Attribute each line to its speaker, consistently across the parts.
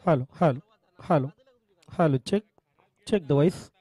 Speaker 1: Hello, hello, hello, hello. Check the voice.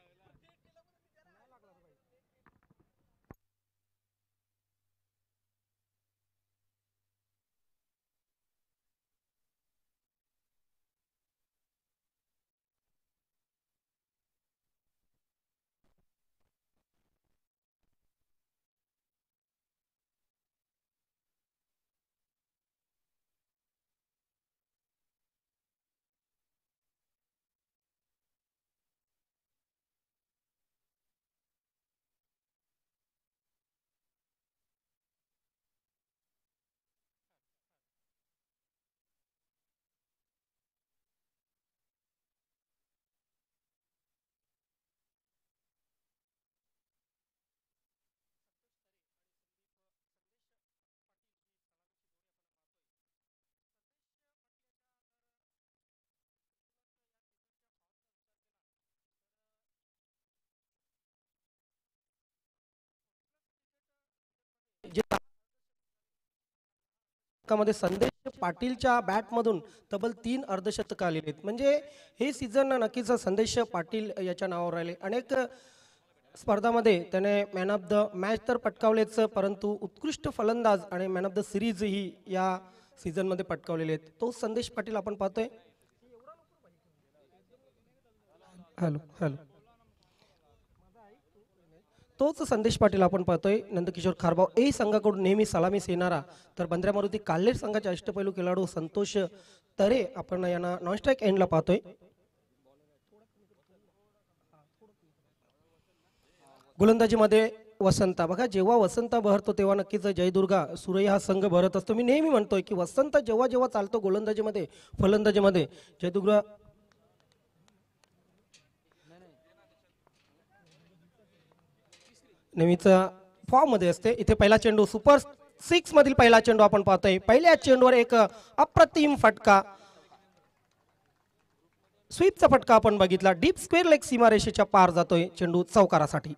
Speaker 1: जे मध्ये संदेश पाटीलच्या बॅटमधून तब्बल 3 अर्धशतक आलेले आहेत. म्हणजे हे सीझन नक्कीच संदेश पाटील याच्या नावावर राहिले. अनेक स्पर्धामध्ये त्याने मॅन ऑफ द मॅच तर पटकावलेच, परंतु उत्कृष्ट फलंदाज आणि मॅन ऑफ द सिरीजही या सीझनमध्ये पटकावलेले आहेत. तो संदेश पाटील आपण पाहतोय. हॅलो हॅलो तोच संदेश पाटील आपण पाहतोय. नंदकिशोर खारबाव ए संघाकडून नेहमी सलामीस येणारा, तर बंद्रा मारुती काल्हेर संघाचे अष्टपैलू खेळाडू संतोष तरे आपण यांना नॉन स्ट्राईक एंडला पाहतोय. गोलंदाजीमध्ये वसंता. बघा, जेव्हा वसंत बहरतो तेव्हा नक्कीच जयदुर्गा सूर्य हा संघ बहरत असतो. मी नेहमी म्हणतोय की वसंत जेव्हा जेव्हा चालतो गोलंदाजीमध्ये फलंदाजीमध्ये जयदुर्गा नेहमीच फॉर्म मध्ये असते. इथे पहिला चेंडू सुपर सिक्स मधील पहिला चेंडू आपण पाहतोय. पहिल्या चेंडूवर एक अप्रतिम फटका, स्वीपचा फटका आपण बघितला. डीप स्क्वेअर लेग सीमारेषेच्या पार जातोय चेंडू चौकारासाठी.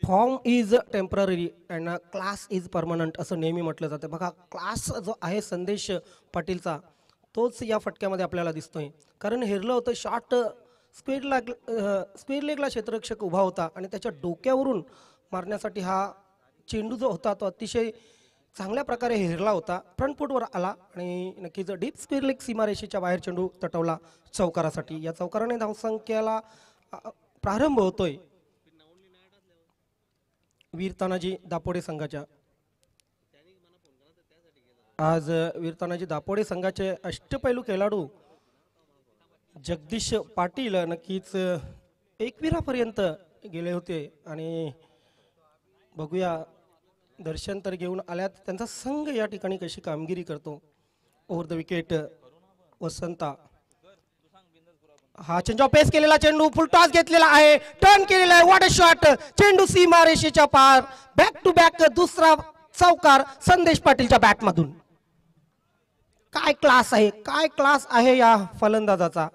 Speaker 1: Form is temporary and class is permanent असं नेहमी म्हटलं जातं. बघा, क्लास जो आहे संदेश पाटीलचा तोच या फटक्यामध्ये आपल्याला दिसतोय. कारण हेरलं होतं शॉट, स्क्वेअर लेगला क्षेत्ररक्षक उभा होता आणि त्याच्या डोक्यावरून मारण्यासाठी हा चेंडू जो होता तो अतिशय चांगल्या प्रकारे हेरला होता. फ्रंट फूटवर आला आणि नक्कीच डीप स्क्वेअर लेग सीमारेषेच्या बाहेर चेंडू तटवला चौकारासाठी. या चौकाराने धावसंख्येला प्रारंभ होतोय वीर तानाजी दापोडे संघाच्या. आज वीर तानाजी दापोडे संघाचे अष्टपैलू खेळाडू जगदीश पाटील नक्कीच एकविरापर्यंत गेले होते आणि बघूया दर्शन तर घेऊन आल्यात, त्यांचा संघ या ठिकाणी कशी कामगिरी करतो. Over the wicket Vasanta. हा चेंज ऑफ पेस केलेला चेंडू, फुल टॉस घेतलेला आहे, टर्न केलेला आहे. What a shot. चेंडू सीमा रेषेच्या पार. बॅक टू बॅक दुसरा चौकार संदेश पाटीलच्या बॅटमधून. काय क्लास आहे, काय क्लास आहे या फलंदाजाचा.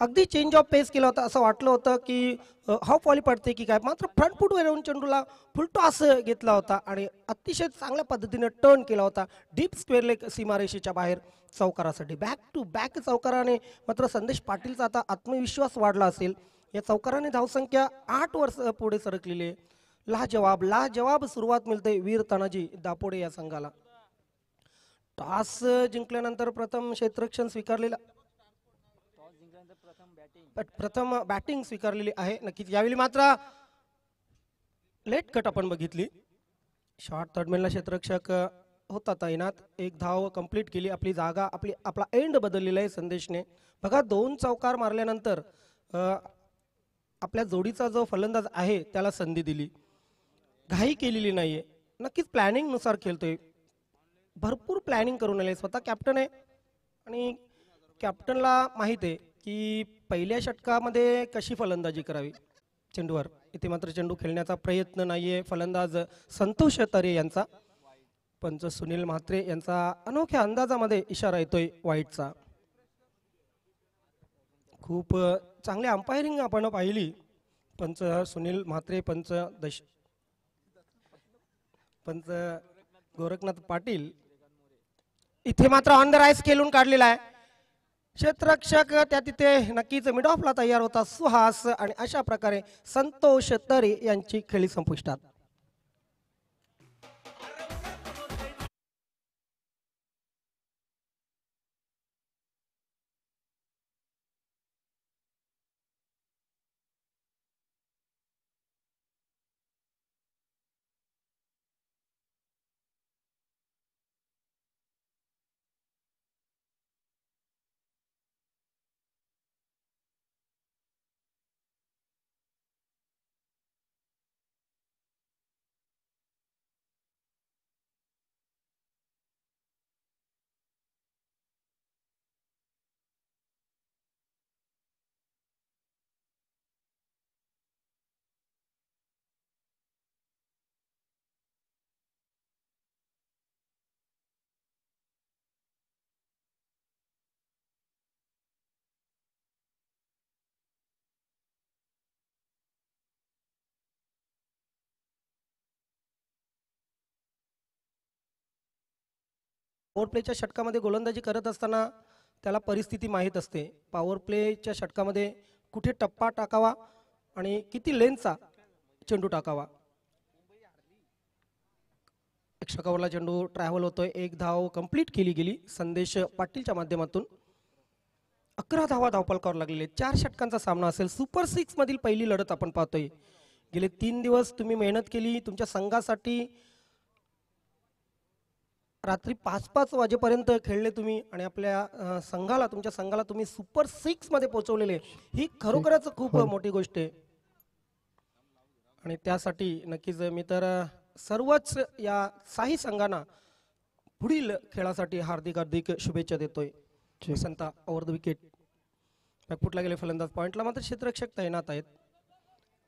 Speaker 1: अगदी चेंज ऑफ पेस केला होता, असं वाटलं होतं की हाफ वॉली पडते की काय, मात्र फ्रंट फूटवर येऊन चेंडूला फुल टॉस घेतला होता आणि अतिशय चांगल्या पद्धतीने टर्न केला होता डीप स्क्वेअर लेग सीमारेषेच्या बाहेर चौकारासाठी. बॅक टू बॅक चौकाराने मात्र संदेश पाटीलचा आता आत्मविश्वास वाढला असेल. या चौकाराने धावसंख्या 8 पुढे सरकलेली आहे. लाजवाब लाजवाब सुरुवात मिळते वीर तानाजी दापोडे या संघाला. टॉस जिंकल्यानंतर प्रथम क्षेत्ररक्षण स्वीकारलेला, प्रथम बॅटिंग स्वीकारलेली आहे. नक्कीच यावेळी मात्र लेट कट आपण बघितली. शॉर्ट थर्डमॅनला क्षेत्ररक्षक होता तैनात. एक धाव कंप्लीट केली. आपली जागा, आपला एंड बदललेला आहे संदेशने. बघा, 2 चौकार मारल्यानंतर आपल्या जोडीचा जो फलंदाज आहे त्याला संधी दिली, घाई केलेली नाहीये. नक्कीच प्लॅनिंग नुसार खेळतोय, भरपूर प्लॅनिंग करून आले. स्वतः कॅप्टन आहे आणि कॅप्टनला माहित आहे की पहिल्या षटकामध्ये कशी फलंदाजी करावी चेंडूवर. इथे मात्र चेंडू खेळण्याचा प्रयत्न नाहीये फलंदाज संतोष तरे यांचा. पंच सुनील म्हात्रे यांचा अनोख्या अंदाजामध्ये इशारा येतोय वाईटचा. खूप चांगली अंपायरिंग आपण पाहिली. पंच सुनील म्हात्रे, पंच गोरखनाथ पाटील. इथे मात्र ऑन द राईस खेळून काढलेला आहे. क्षेत्ररक्षक त्या तिथे नक्कीच मिड ऑफला तयार होता सुहास, आणि अशा प्रकारे संतोष तरे यांची खेळी संपुष्टात. पॉवर प्लेच्या षटकामध्ये गोलंदाजी करत असताना त्याला परिस्थिती माहीत असते. पॉवर प्लेच्या षटकामध्ये कुठे टप्पा टाकावा आणि किती लेनचा चेंडू टाकावा. एक ओव्हरला चेंडू ट्रॅव्हल होतोय. एक धाव कंप्लीट केली गेली संदेश पाटीलच्या माध्यमातून. 11 धावा धावपलकावर लागलेले. 4 षटकांचा सामना असेल. सुपर 6 मधील पहिली लढत आपण पाहतोय. गेले 3 दिवस तुम्ही मेहनत केली तुमच्या संघासाठी. रात्री 5-5 वाजेपर्यंत खेळले तुम्ही आणि आपल्या संघाला, तुमच्या संघाला तुम्ही सुपर 6 मध्ये पोहोचवलेले. ही खरोखरच खूप मोठी गोष्ट आहे. आणि त्यासाठी नक्कीच मी तर सर्वच या 6 संघांना पुढील खेळासाठी हार्दिक हार्दिक शुभेच्छा देतोय. संता ओव्हर द विकेट. बॅकफुटला गेले फलंदाज. पॉइंटला मात्र क्षेत्ररक्षक तैनात आहेत.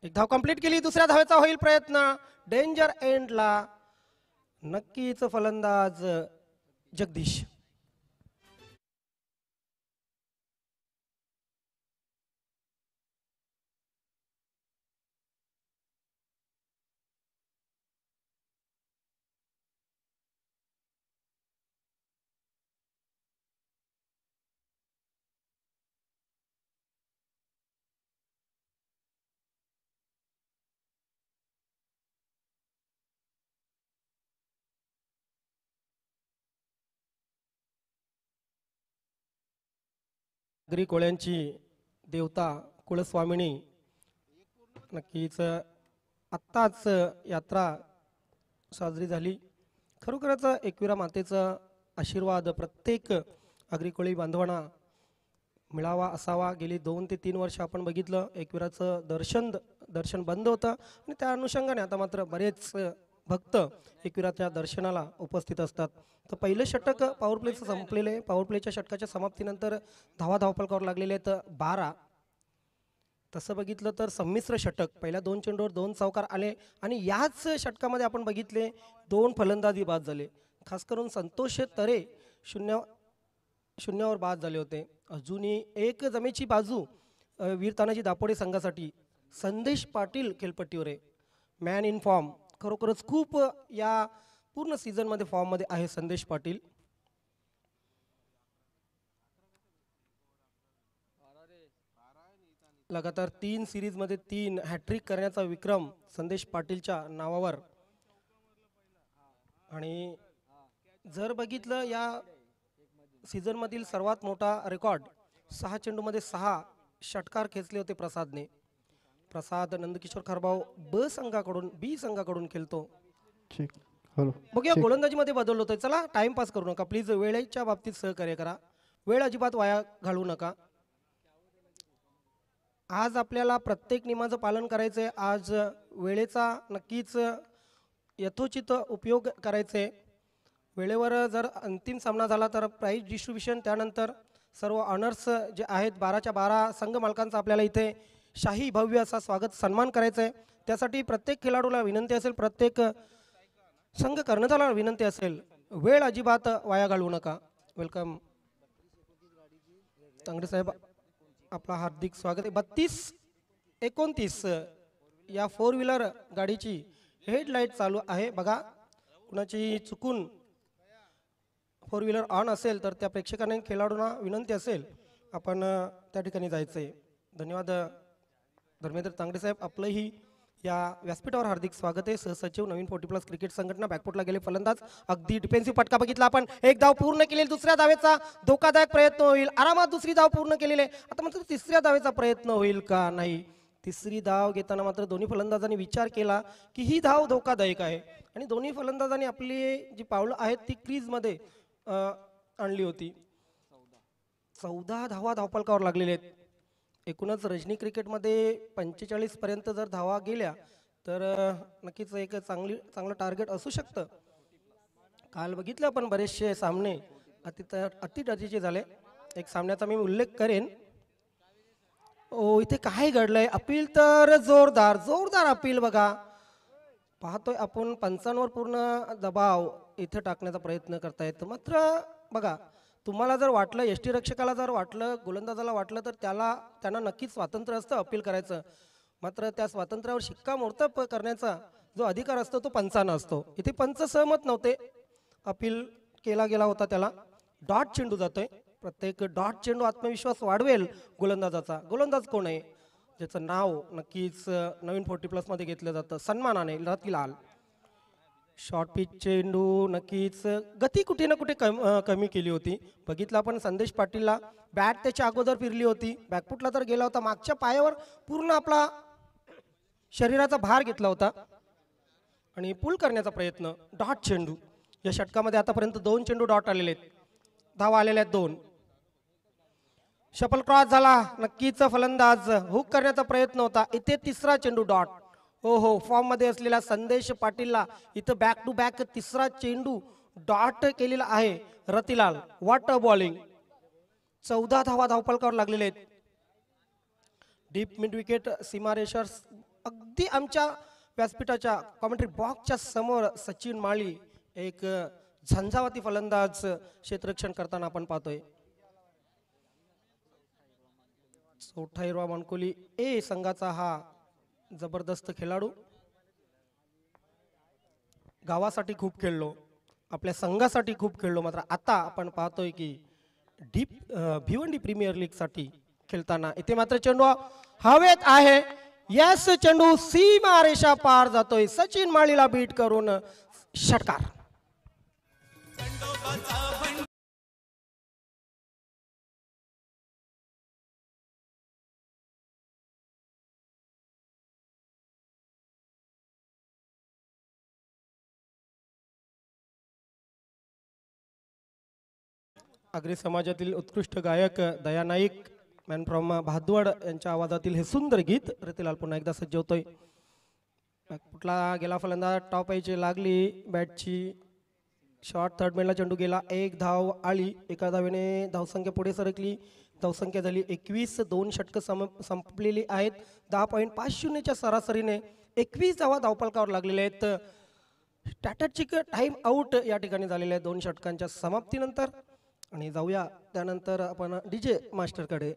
Speaker 1: एक धाव कंप्लीट केली. दुसऱ्या धावेचा होईल प्रयत्न डेंजर एंडला. नक्कीच फलंदाज जगदीश. नागरी कोळ्यांची देवता कुलस्वामिनी नक्कीच आत्ताच यात्रा साजरी झाली. खरोखरच एकविरा मातेचा आशीर्वाद प्रत्येक आगरी कोळी बांधवांना मिळावा असावा. गेली 2 ते 3 वर्ष आपण बघितलं एकविराचं दर्शन बंद होतं आणि त्या अनुषंगाने आता मात्र बरेच भक्त एकविराच्या दर्शनाला उपस्थित असतात. तर पहिलं षटक पॉवर प्लेचं संपलेलं आहे. पॉवर प्लेच्या षटकाच्या समाप्तीनंतर धावपलकावर लागलेले आहेत 12. तसं बघितलं तर संमिश्र षटक. पहिल्या 2 चेंडूवर 2 चौकार आले आणि याच षटकामध्ये आपण बघितले 2 फलंदाजी बाद झाले. खास करून संतोष तरे शून्यावर बाद झाले होते. अजूनही एक जमेची बाजू वीर तानाजी दापोडे संघासाठी संदेश पाटील खेळपट्टीवर आहे. Man in form. खरोखरच खूप या पूर्ण सीझन मध्ये फॉर्म मध्ये आहे संदेश पाटील. लगातार 3 सिरीज मध्ये 3 हॅट्रिक करण्याचा विक्रम संदेश पाटीलच्या नावावर. आणि जर बघितलं या सीझन मधील सर्वात मोठा रेकॉर्ड 6 चेंडूमध्ये 6 षटकार खेचले होते प्रसादने. प्रसाद नंदकिशोर खरबाव बी संघाकडून खेळतो. बघूया गोलंदाजीमध्ये बदल होतोय. चला टाइमपास करू नका प्लीज. वेळेच्या बाबतीत सहकार्य करा. वेळ अजिबात वाया घालवू नका. आज आपल्याला प्रत्येक नियमाचं पालन करायचंय. आज वेळेचा नक्कीच यथोचित उपयोग करायचे. वेळेवर जर अंतिम सामना झाला तर प्राइज डिस्ट्रीब्युशन, त्यानंतर सर्व ऑनर्स जे आहेत 12च्या 12 संघ मालकांचा आपल्याला इथे शाही भव्य असा स्वागत सन्मान करायचा आहे. त्यासाठी प्रत्येक खेळाडूला विनंती असेल, प्रत्येक संघ कर्णधाराला विनंती असेल, वेळ अजिबात वाया घालवू नका. वेलकम तांगडे साहेब. आपला हार्दिक स्वागत आहे. 32-29 या 4 व्हीलर गाडीची हेडलाईट चालू आहे बघा. कुणाची चुकून 4 व्हीलर ऑन असेल तर त्या प्रेक्षकांना खेळाडूंना विनंती असेल आपण त्या ठिकाणी जायचंय. धन्यवाद धर्मेंद्र तांगडे साहेब, आपलंही या व्यासपीठावर हार्दिक स्वागत आहे. सहसचिव नवीन 40+ क्रिकेट संघटना. बॅकफुटला गेले फलंदाज, अगदी डिफेन्सिव्ह फटका बघितला आपण. एक धाव पूर्ण केलेली, दुसऱ्या धावेचा धोकादायक प्रयत्न होईल. आरामात दुसरी धाव पूर्ण केलेली आहे. आता मात्र तिसऱ्या धावेचा प्रयत्न होईल का? नाही. तिसरी धाव घेताना मात्र दोन्ही फलंदाजांनी विचार केला की ही धाव धोकादायक आहे आणि दोन्ही फलंदाजांनी आपली जी पावलं आहेत ती क्रीजमध्ये आणली होती. 14 धावा धावफलकावर लागलेले आहेत. एकूणच रजनी क्रिकेटमध्ये 45 पर्यंत जर धावा गेल्या तर नक्कीच एक चांगलं टार्गेट असू शकतं. काल बघितलं आपण बरेचसे सामने अतिटर्जीचे झाले. एक सामन्याचा मी उल्लेख करेन. इथे काय घडलंय? अपील तर जोरदार अपील बघा. पाहतोय आपण पंचांवर पूर्ण दबाव इथे टाकण्याचा प्रयत्न करतायत. मात्र बघा, तुम्हाला जर वाटलं, यष्टीरक्षकाला जर वाटलं, गोलंदाजाला वाटलं तर त्यांना नक्कीच स्वातंत्र्य असतं अपील करायचं. मात्र त्या स्वातंत्र्यावर शिक्कामोर्तब करण्याचा जो अधिकार असतो तो पंचांना असतो. इथे पंच सहमत नव्हते. अपील केला गेला होता त्याला. डॉट चेंडू जातोय. प्रत्येक डॉट चेंडू आत्मविश्वास वाढवेल गोलंदाजाचा. गोलंदाज कोण आहे ज्याचं नाव नक्कीच नवीन 40+ मध्ये घेतलं जातं सन्मानाने? रतिलाल. शॉर्ट पिच चेंडू, नक्कीच गती कुठे ना कुठे कमी केली होती. बघितलं आपण संदेश पाटीलला, बॅट त्याच्या अगोदर फिरली होती. बॅकफुटला तर गेला होता, मागच्या पायावर पूर्ण आपला शरीराचा भार घेतला होता आणि पुल करण्याचा प्रयत्न. डॉट चेंडू. या षटकामध्ये आतापर्यंत 2 चेंडू डॉट आलेले आहेत. धावा आलेल्या आहेत 2. शफल क्रॉस झाला. नक्कीच फलंदाज हुक करण्याचा प्रयत्न होता. इथे तिसरा चेंडू डॉट. हो, फॉर्म मध्ये असलेला संदेश पाटीलला इथं बॅक टू बॅक तिसरा चेंडू डॉट केलेला आहे. Ratilal, what a bowling. 14 धावा धावफलकावर लागलेले आहेत. डीप मिड विकेट सीमारेषर अगदी आमच्या व्यासपीठाच्या कॉमेंट्री बॉक्सच्या समोर सचिन माळी एक झंझावाती फलंदाज क्षेत्ररक्षण करताना आपण पाहतोय. चौथाईरवा मानकोली ए संघाचा हा जबरदस्त खेळाडू. गावासाठी खूप खेळलो, आपल्या संघासाठी खूप खेळलो. मात्र आता आपण पाहतोय की भिवंडी प्रीमियर लीग साठी खेळताना इथे मात्र चेंडू हवेत आहे. यस, चेंडू सीमा रेषा पार जातोय. सचिन माळीला बीट करून षटकार. आगरी समाजातील उत्कृष्ट गायक दया नाईक, मॅन फ्रॉम भादवड यांच्या आवाजातील हे सुंदर गीत. रतिलाल पुन्हा एकदा सज्ज होतोय. कुठला गेला फलंदाज, टॉप यायची लागली बॅटची. शॉर्ट थर्ड मेनला चेंडू गेला. 1 धाव आली. एका धावेने धावसंख्या पुढे सरकली. धावसंख्या झाली 21. 2 षटकं संपलेली आहेत. 10.50 च्या सरासरीने 21 धावा धावफलकावर लागलेल्या आहेत. स्ट्रॅटेजिक टाइम आउट या ठिकाणी झालेल्या आहेत 2 षटकांच्या समाप्तीनंतर. आणि जाऊया त्यानंतर आपण डीजे मास्टरकडे.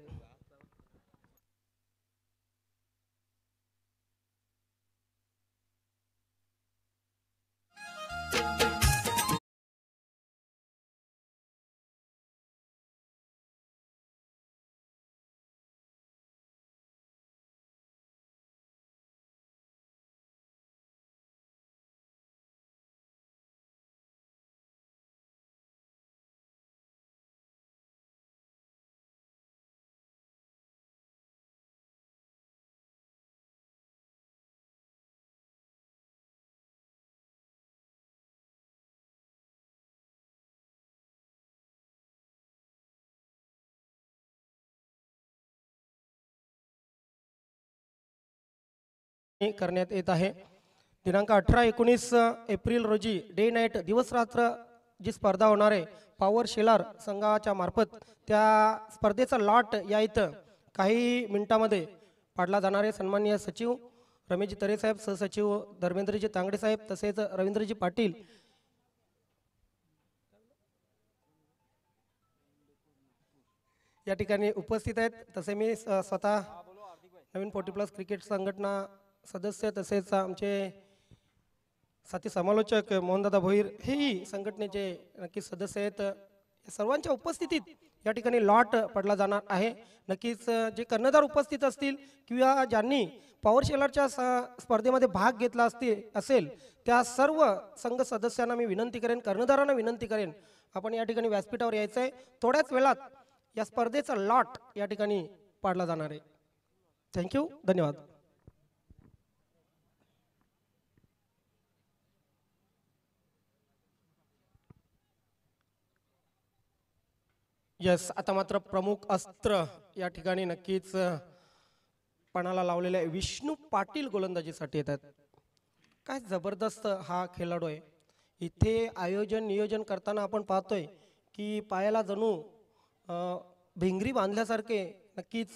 Speaker 1: करण्यात येत आहे. दिनांक 18-19 एप्रिल रोजी डे नाईट दिवस रात्र जी स्पर्धा होणार आहे पॉवर शेलार संघाच्या मार्फत, त्या स्पर्धेचा लॉट या इथं काही मिनिटांमध्ये पाडला जाणार आहे. सन्माननीय सचिव रमेशजी तरे साहेब, सहसचिव धर्मेंद्रजी तांगडे साहेब तसेच रवींद्रजी पाटील या ठिकाणी उपस्थित आहेत. तसे मी स्वतः नवीन 40+ क्रिकेट संघटना सदस्य तसेच आमचे साथी समालोचक मोहनदादा भोईर हेही संघटनेचे नक्कीच सदस्य आहेत. या सर्वांच्या उपस्थितीत या ठिकाणी लॉट पडला जाणार आहे. नक्कीच जे कर्णधार उपस्थित असतील किंवा ज्यांनी पॉवर शेलरच्या स्पर्धेमध्ये भाग घेतला असेल त्या सर्व संघ सदस्यांना मी विनंती करेन, कर्णधारांना विनंती करेन, आपण या ठिकाणी व्यासपीठावर यायचं आहे. थोड्याच वेळात या स्पर्धेचा लॉट या ठिकाणी पाडला जाणार आहे. थँक्यू, धन्यवाद. यस, आता मात्र प्रमुख अस्त्र या ठिकाणी नक्कीच पणाला लावलेले विष्णू पाटील गोलंदाजीसाठी येतात. काय जबरदस्त हा खेळाडू आहे. इथे आयोजन नियोजन करताना आपण पाहतोय की पायाला जणू भिंगरी बांधल्यासारखे नक्कीच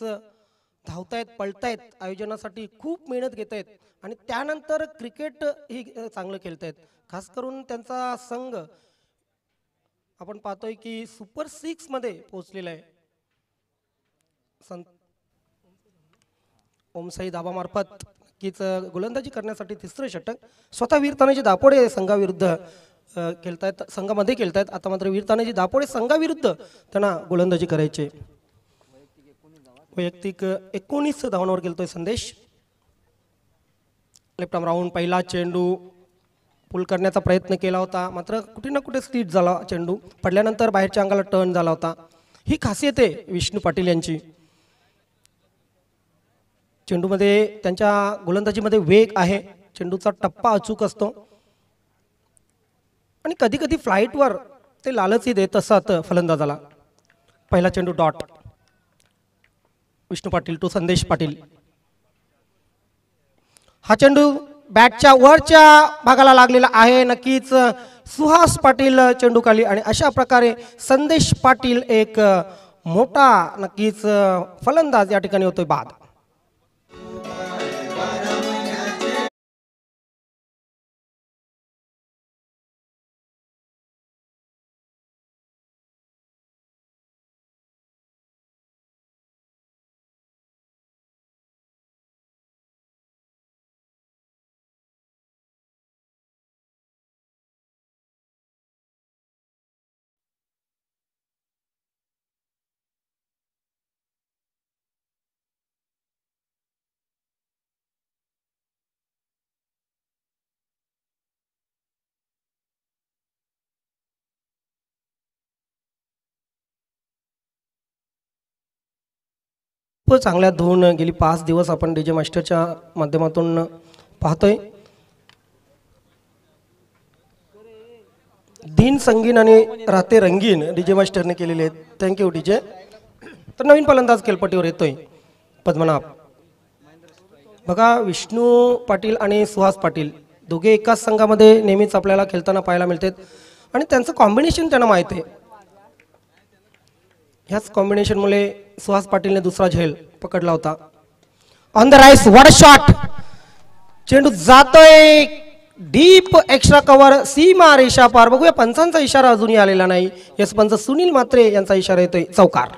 Speaker 1: धावतायत, पळतायत, आयोजनासाठी खूप मेहनत घेत आहेत आणि त्यानंतर क्रिकेट ही चांगलं खेळतायत. खास करून त्यांचा संघ आपण पाहतोय की सुपर 6 मध्ये पोहोचलेला आहे. ओमसाई दाबामार्फत नक्कीच गोलंदाजी करण्यासाठी तिसरं षटक. स्वतः वीर तानाजी दापोडे संघाविरुद्ध खेळतायत, संघामध्ये खेळतायत. आता मात्र वीर तानाजी दापोडे संघाविरुद्ध त्यांना गोलंदाजी करायचे. वैयक्तिक 19 धावांवर गेलतोय संदेश. लेफ्ट आर्म राऊंड, पहिला चेंडू पुल करण्याचा प्रयत्न केला होता, मात्र कुठे ना कुठे स्लीट झाला. चेंडू पडल्यानंतर बाहेरच्या अंगाला टर्न झाला होता. ही खासियत आहे विष्णू पाटील यांची. चेंडूमध्ये त्यांच्या गोलंदाजीमध्ये वेग आहे, चेंडूचा टप्पा अचूक असतो आणि कधी कधी फ्लाईटवर ते लालची देत असतात फलंदाजाला. पहिला चेंडू डॉट. विष्णू पाटील टू संदेश पाटील. हा चेंडू बॅटच्या वरच्या भागाला लागलेला आहे. नक्कीच सुहास पाटील चेंडू खाली आणि अशा प्रकारे संदेश पाटील एक मोठा नक्कीच फलंदाज या ठिकाणी होतोय बाद. खूप चांगल्या धुवून गेली 5 दिवस आपण डीजे मास्टरच्या माध्यमातून पाहतोय. दिन संगीन आणि राते रंगीन डीजे मास्टरने केलेले आहेत. Thank you DJ. तर नवीन फलंदाज खेळपट्टीवर येतोय पद्मनाभ. बघा, विष्णू पाटील आणि सुहास पाटील दोघे एकाच संघामध्ये नेहमीच आपल्याला खेळताना पाहायला मिळतात आणि त्यांचं कॉम्बिनेशन त्यांना माहीत आहे. ह्याच कॉम्बिनेशनमुळे सुहास पाटीलने दुसरा झेल पकडला होता. On the rice, what a shot. चेंडू जातोय डीप एक्स्ट्रा कव्हर, सीमा रेषा पार. बघूया, पंचांचा इशारा अजूनही आलेला नाही. यस पंच सुनील म्हात्रे यांचा इशारा येतोय चौकार.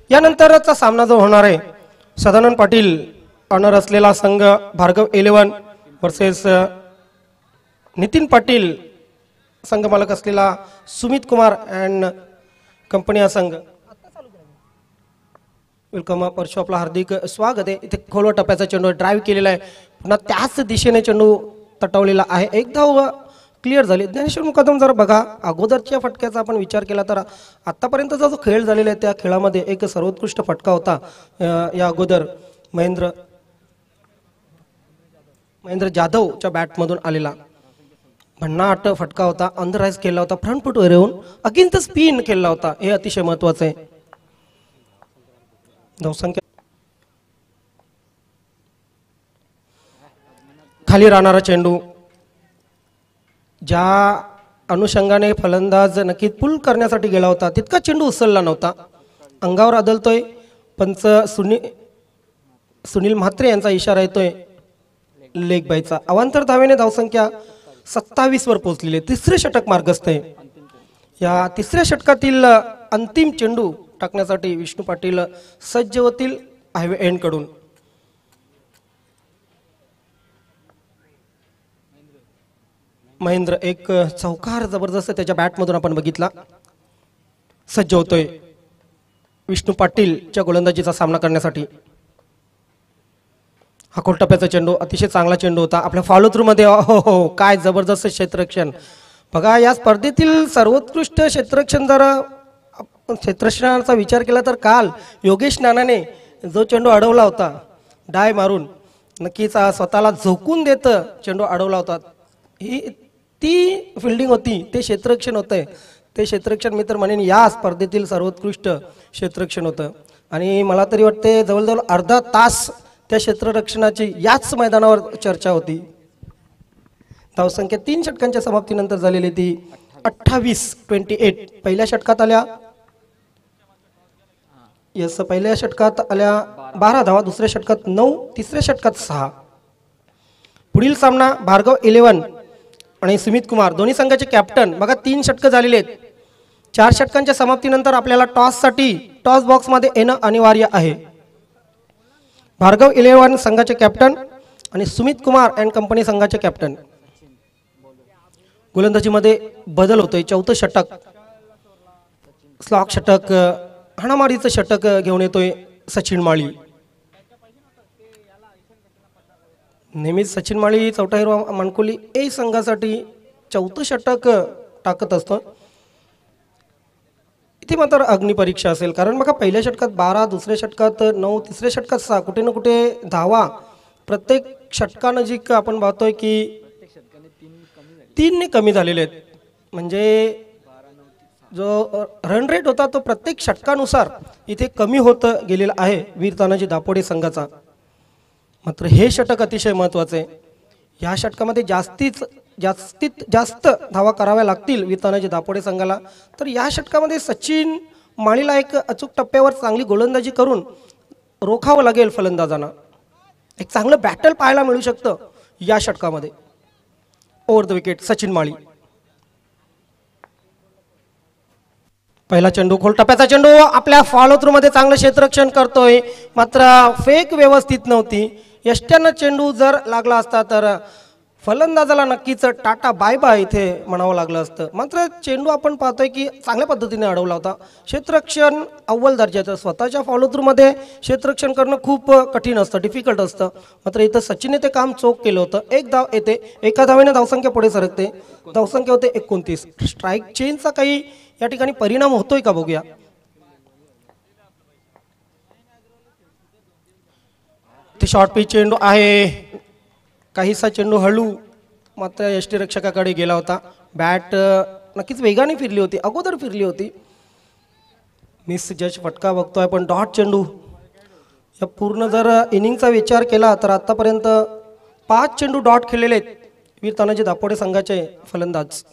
Speaker 1: यानंतरचा सामना जो होणार आहे, सदानंद पाटील ऑनर असलेला संघ भार्गव 11 वर्सेस नितीन पाटील संघ मालक असलेला सुमित कुमार अँड कंपनी हा संघ. वेलकम परशु, आपला हार्दिक स्वागत आहे. इथे खोलवर टप्प्याचा चेंडू ड्राईव्ह केलेला आहे, पुन्हा त्याच दिशेने चेंडू तटवलेला आहे. एकदा क्लिअर झाली. ज्ञानेश्वर मुकादम जर बघा, अगोदरच्या फटक्याचा आपण विचार केला तर आतापर्यंतचा जो खेळ झालेला आहे त्या खेळामध्ये एक सर्वोत्कृष्ट फटका होता या अगोदर महेंद्र जाधवच्या बॅटमधून आलेला. भन्नाट फटका होता, ऑन द राईज खेळला होता, फ्रंट फुटवर येऊन अगेन्स्ट स्पिन खेळला होता. हे अतिशय महत्वाचं आहे. धावसंख्या खाली राहणारा चेंडू ज्या अनुषंगाने फलंदाज नक्की पुल करण्यासाठी गेला होता तितका चेंडू उचलला नव्हता. अंगावर आदळतोय. पंच सुनील म्हात्रे यांचा इशारा येतोय लेग बायचा. अवांतर धावेने धावसंख्या 27 वर पोहोचलेली. तिसरे षटक मार्गस्थ आहे. या तिसऱ्या षटकातील अंतिम चेंडू टाकण्यासाठी विष्णू पाटील सज्ज होतील हायवे एंड कडून. महेंद्र एक चौकार जबरदस्त त्याच्या बॅटमधून आपण बघितला. सज्ज होतोय विष्णू पाटीलच्या गोलंदाजीचा सामना करण्यासाठी. हा खोलटप्प्याचा चेंडू अतिशय चांगला चेंडू होता. आपल्या फॉलो थ्रू मध्ये हो हो काय जबरदस्त क्षेत्ररक्षण. बघा या स्पर्धेतील सर्वोत्कृष्ट क्षेत्ररक्षण जर क्षेत्ररक्षणाचा विचार केला तर काल योगेश नानाने जो चेंडू अडवला होता डाय मारून नक्कीच स्वतःला झोकून देत चेंडू अडवला होता. ही ती फिल्डिंग होती. ते क्षेत्ररक्षण होतंय. ते क्षेत्ररक्षण मी तर म्हणेन या स्पर्धेतील सर्वोत्कृष्ट क्षेत्ररक्षण होतं. आणि मला तरी वाटते जवळजवळ अर्धा तास त्या क्षेत्ररक्षणाची याच मैदानावर चर्चा होती. धावसंख्या 3 षटकांच्या समाप्तीनंतर झालेली ती 28-28. पहिल्या षटकात आल्या पहिल्या षटकात आल्या 12 धावा. दुसऱ्या षटकात 9. तिसऱ्या षटकात 6. पुढील सामना भार्गव 11 आणि सुमित कुमार दोन्ही संघाचे कॅप्टन. बघा 3 षटकं झालेले आहेत. 4 षटकांच्या समाप्तीनंतर आपल्याला टॉससाठी टॉस बॉक्समध्ये येणं अनिवार्य आहे. भार्गव 11 संघाचे कॅप्टन आणि सुमित कुमार अँड कंपनी संघाचे कॅप्टन. गोलंदाजीमध्ये बदल होतोय. 4थं षटक स्लॉक षटक हाणामारीचं षटक घेऊन येतोय सचिन माळी. नेहमीच सचिन माळी चौथा हिरवा मानकोली ए संघासाठी 4थं षटक टाकत असतो. इथे मात्र अग्निपरीक्षा असेल. कारण बघा पहिल्या षटकात 12, दुसऱ्या षटकात 9, तिसऱ्या षटकात 6. कुठे ना कुठे धावा प्रत्येक षटकानजीक आपण पाहतोय की 3 कमी झालेले आहेत. म्हणजे जो रन रेट होता तो प्रत्येक षटकानुसार इथे कमी होत गेलेला आहे वीर तानाजी दापोडे संघाचा. मात्र हे षटक अतिशय महत्त्वाचे आहे. या षटकामध्ये जास्तीत जास्त धावा कराव्या लागतील वीर तानाजी दापोडे संघाला. तर या षटकामध्ये सचिन माळीला एक अचूक टप्प्यावर चांगली गोलंदाजी करून रोखावं लागेल फलंदाजांना. एक चांगलं बॅटल पाहायला मिळू शकतं या षटकामध्ये. ओव्हर द विकेट सचिन माळी. पहिला चेंडू खोल टप्प्याचा चेंडू आपल्या फॉलो थ्रू मध्ये चांगलं क्षेत्ररक्षण करतोय. मात्र फेक व्यवस्थित नव्हती. यष्ट्यानं चेंडू जर लागला असता तर फलंदाजाला नक्कीच टाटा बाय बाय इथे म्हणावं लागलं असतं. मात्र चेंडू आपण पाहतोय की चांगल्या पद्धतीने अडवला होता. क्षेत्ररक्षण अव्वल दर्जाचं. स्वतःच्या फॉलो थ्रू मध्ये क्षेत्ररक्षण करणं खूप कठीण असतं, डिफिकल्ट असतं. मात्र इथं सचिनने ते काम चोख केलं होतं. 1 धाव येते. एका धावेने धावसंख्या पुढे सरकते. धावसंख्या होते 29. स्ट्राईक चेनचा काही या ठिकाणी परिणाम होतोय का बघूया. ते शॉर्ट पिच चेंडू आहे. काहीसा चेंडू हळू मात्र यष्टीरक्षकाकडे गेला होता. बॅट नक्कीच वेगाने फिरली होती, अगोदर फिरली होती. मिस जज फटका बघतोय. पण डॉट चेंडू या पूर्ण जर इनिंगचा विचार केला तर आतापर्यंत 5 चेंडू डॉट खेळलेले आहेत वीर तानाजी दापोडे संघाचे फलंदाज.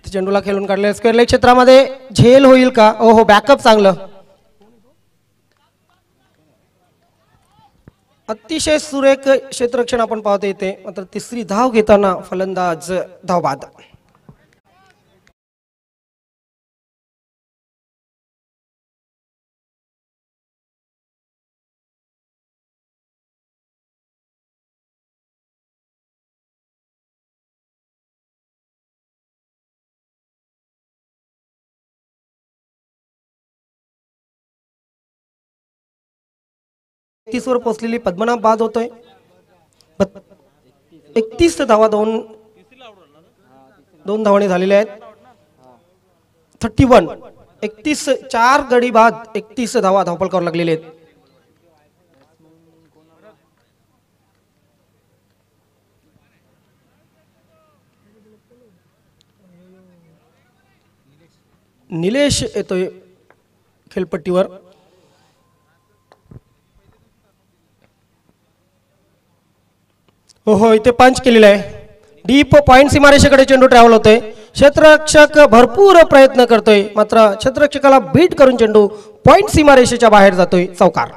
Speaker 1: चेंडूला खेळून काढले. स्क्वेअर लेग क्षेत्रामध्ये झेल होईल का. हो बॅकअप चांगलं. अतिशय सुरेख क्षेत्ररक्षण आपण पाहतो येते. मात्र तिसरी धाव घेताना फलंदाज धावबाद. वर पोहोचलेली पद्मनाभ बाद होतोय. 31 धावा दोन धावाने झालेल्या आहेत. 31 31 4 गडी बाद 31 धावा धावपळकावर लागलेले आहेत. निलेश येतोय खेळपट्टीवर. हो हो, इथे पंच केलेला आहे. डीप पॉइंट सीमारेषेकडे चेंडू ट्रॅव्हल होतोय. क्षेत्ररक्षक भरपूर प्रयत्न करतोय, मात्र क्षेत्ररक्षकाला बीट करून चेंडू पॉइंट सीमारेषेच्या बाहेर जातोय. चौकार.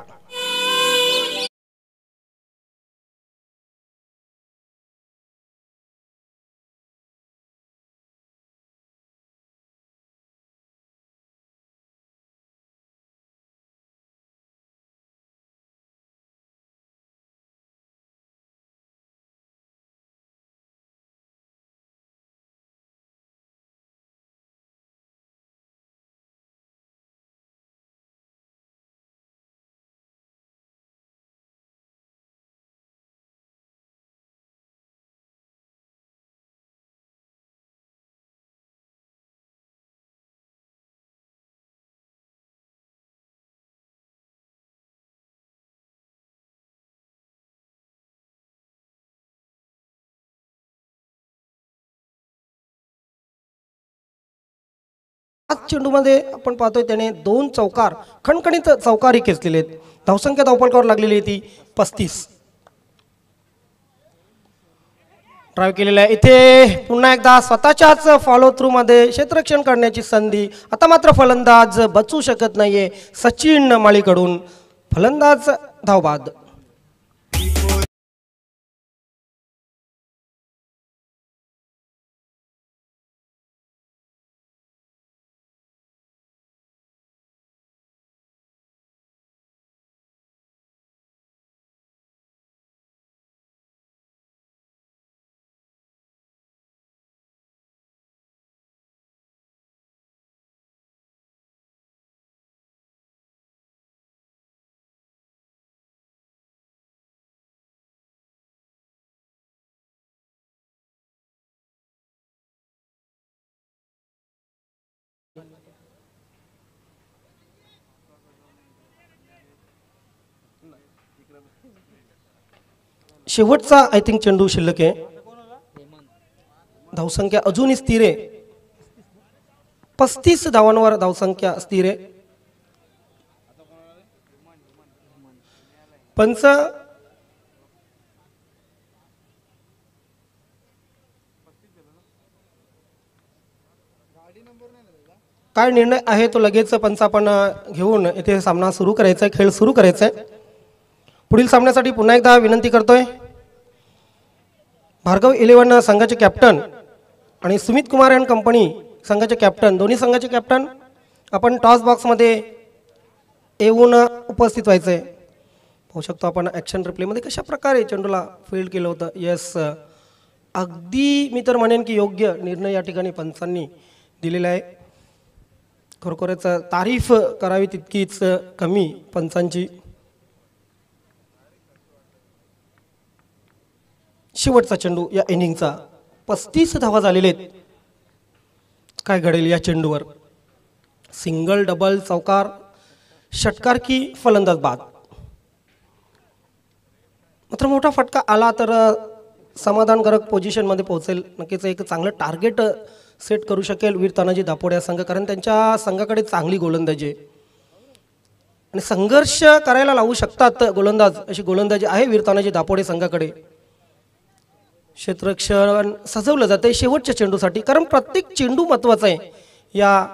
Speaker 1: आज चेंडूमध्ये आपण पाहतोय त्याने 2 चौकार, खणखणीत चौकारी खेचलेले आहेत. धावसंख्या धावपळकावर लागलेली आहे ती 35. ड्राईव्ह केलेला आहे. इथे पुन्हा एकदा स्वतःच्याच फॉलो थ्रू मध्ये क्षेत्ररक्षण करण्याची संधी. आता मात्र फलंदाज बचू शकत नाहीये सचिन माळीकडून. फलंदाज धावबाद. शेवटचा आय थिंक चेंडू शिल्लक आहे. धावसंख्या अजूनही स्थिर आहे. 35 धावांवर धावसंख्या स्थिर आहे. पंच काय निर्णय आहे तो लगेच पंच आपण घेऊन इथे सामना सुरू करायचा आहे, खेळ सुरू करायचा आहे. पुढील सामन्यासाठी पुन्हा एकदा विनंती करतोय भार्गव 11 संघाचे कॅप्टन आणि सुमित कुमार अँड कंपनी संघाचे कॅप्टन, दोन्ही संघाचे कॅप्टन आपण टॉस बॉक्समध्ये येऊन उपस्थित व्हायचं आहे. पाहू शकतो आपण ॲक्शन रिप्लेमध्ये कशा प्रकारे चेंडूला फील्ड केलं होतं. येस, अगदी मी तर म्हणेन की योग्य निर्णय या ठिकाणी पंचांनी दिलेला आहे. खरोखरच तारीफ करावी तितकीच कमी पंचांची. शेवटचा चेंडू या इनिंगचा. 35 धावा झालेले आहेत. काय घडेल या चेंडूवर. सिंगल, डबल, चौकार, षटकार की फलंदाज बाद. मात्र मोठा फटका आला तर समाधानकारक पोझिशनमध्ये पोहोचेल. नक्कीच एक चांगलं टार्गेट सेट करू शकेल वीर तानाजी दापोडे या संघ, कारण त्यांच्या संघाकडे चांगली गोलंदाजी आहे आणि संघर्ष करायला लावू शकतात गोलंदाज, अशी गोलंदाजी आहे वीर तानाजी दापोडे संघाकडे. क्षेत्ररक्षण सजवलं जाते शेवटच्या चेंडूसाठी, कारण प्रत्येक चेंडू महत्त्वाचा आहे या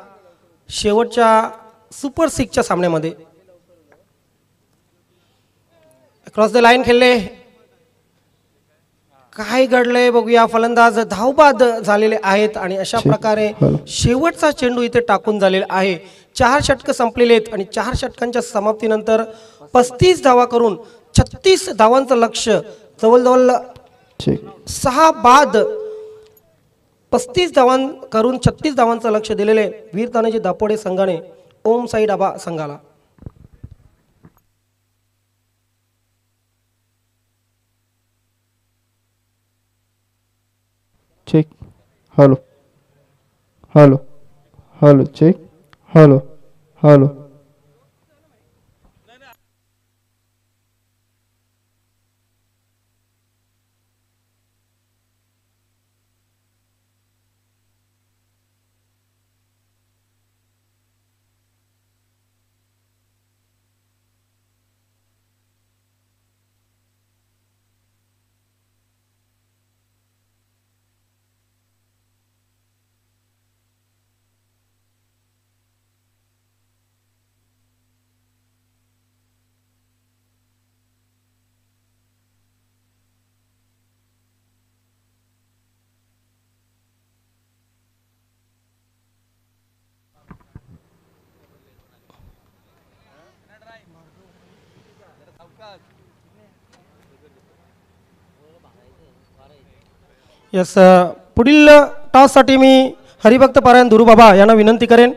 Speaker 1: शेवटच्या सुपर 6च्या सामन्यामध्ये. क्रॉस द लाईन खेळले. काय घडलंय बघूया. फलंदाज धावबाद झालेले आहेत आणि अशा प्रकारे शेवटचा चेंडू इथे टाकून झालेला आहे. 4 षटकं संपलेले आहेत आणि 4 षटकांच्या समाप्तीनंतर 35 धावा करून 36 धावांचं लक्ष, जवळजवळ 6 बाद 35 धावां करून 36 धावांचं लक्ष दिलेले वीर तानाजी दापोडे संघाने ओम साई डाबा संघाला.
Speaker 2: Check. Hello hello hello check. Hello hello.
Speaker 1: Yes, पुढील टॉससाठी मी हरिभक्त पारायण दुरुबाबा यांना विनंती करेन,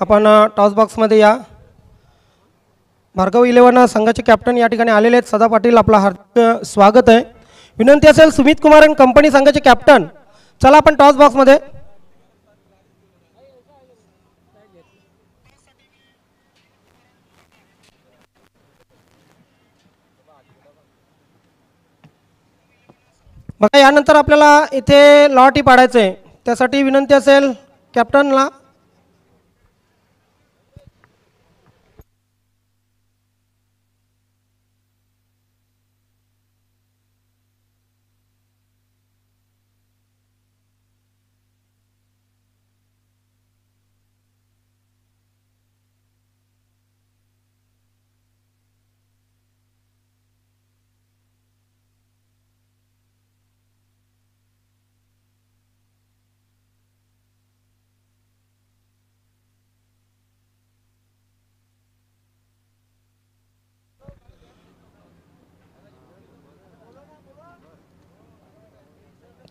Speaker 1: आपण टॉस बॉक्समध्ये या. भार्गव 11 संघाचे कॅप्टन या ठिकाणी आलेले आहेत. सदा पाटील, आपला हार्दिक स्वागत आहे. विनंती असेल सुमित कुमार अँड कंपनी संघाचे कॅप्टन, चला आपण टॉस बॉक्समध्ये. बघा, यानंतर आपल्याला इथे लॉटही पाडायचं आहे, त्यासाठी विनंती असेल कॅप्टनला.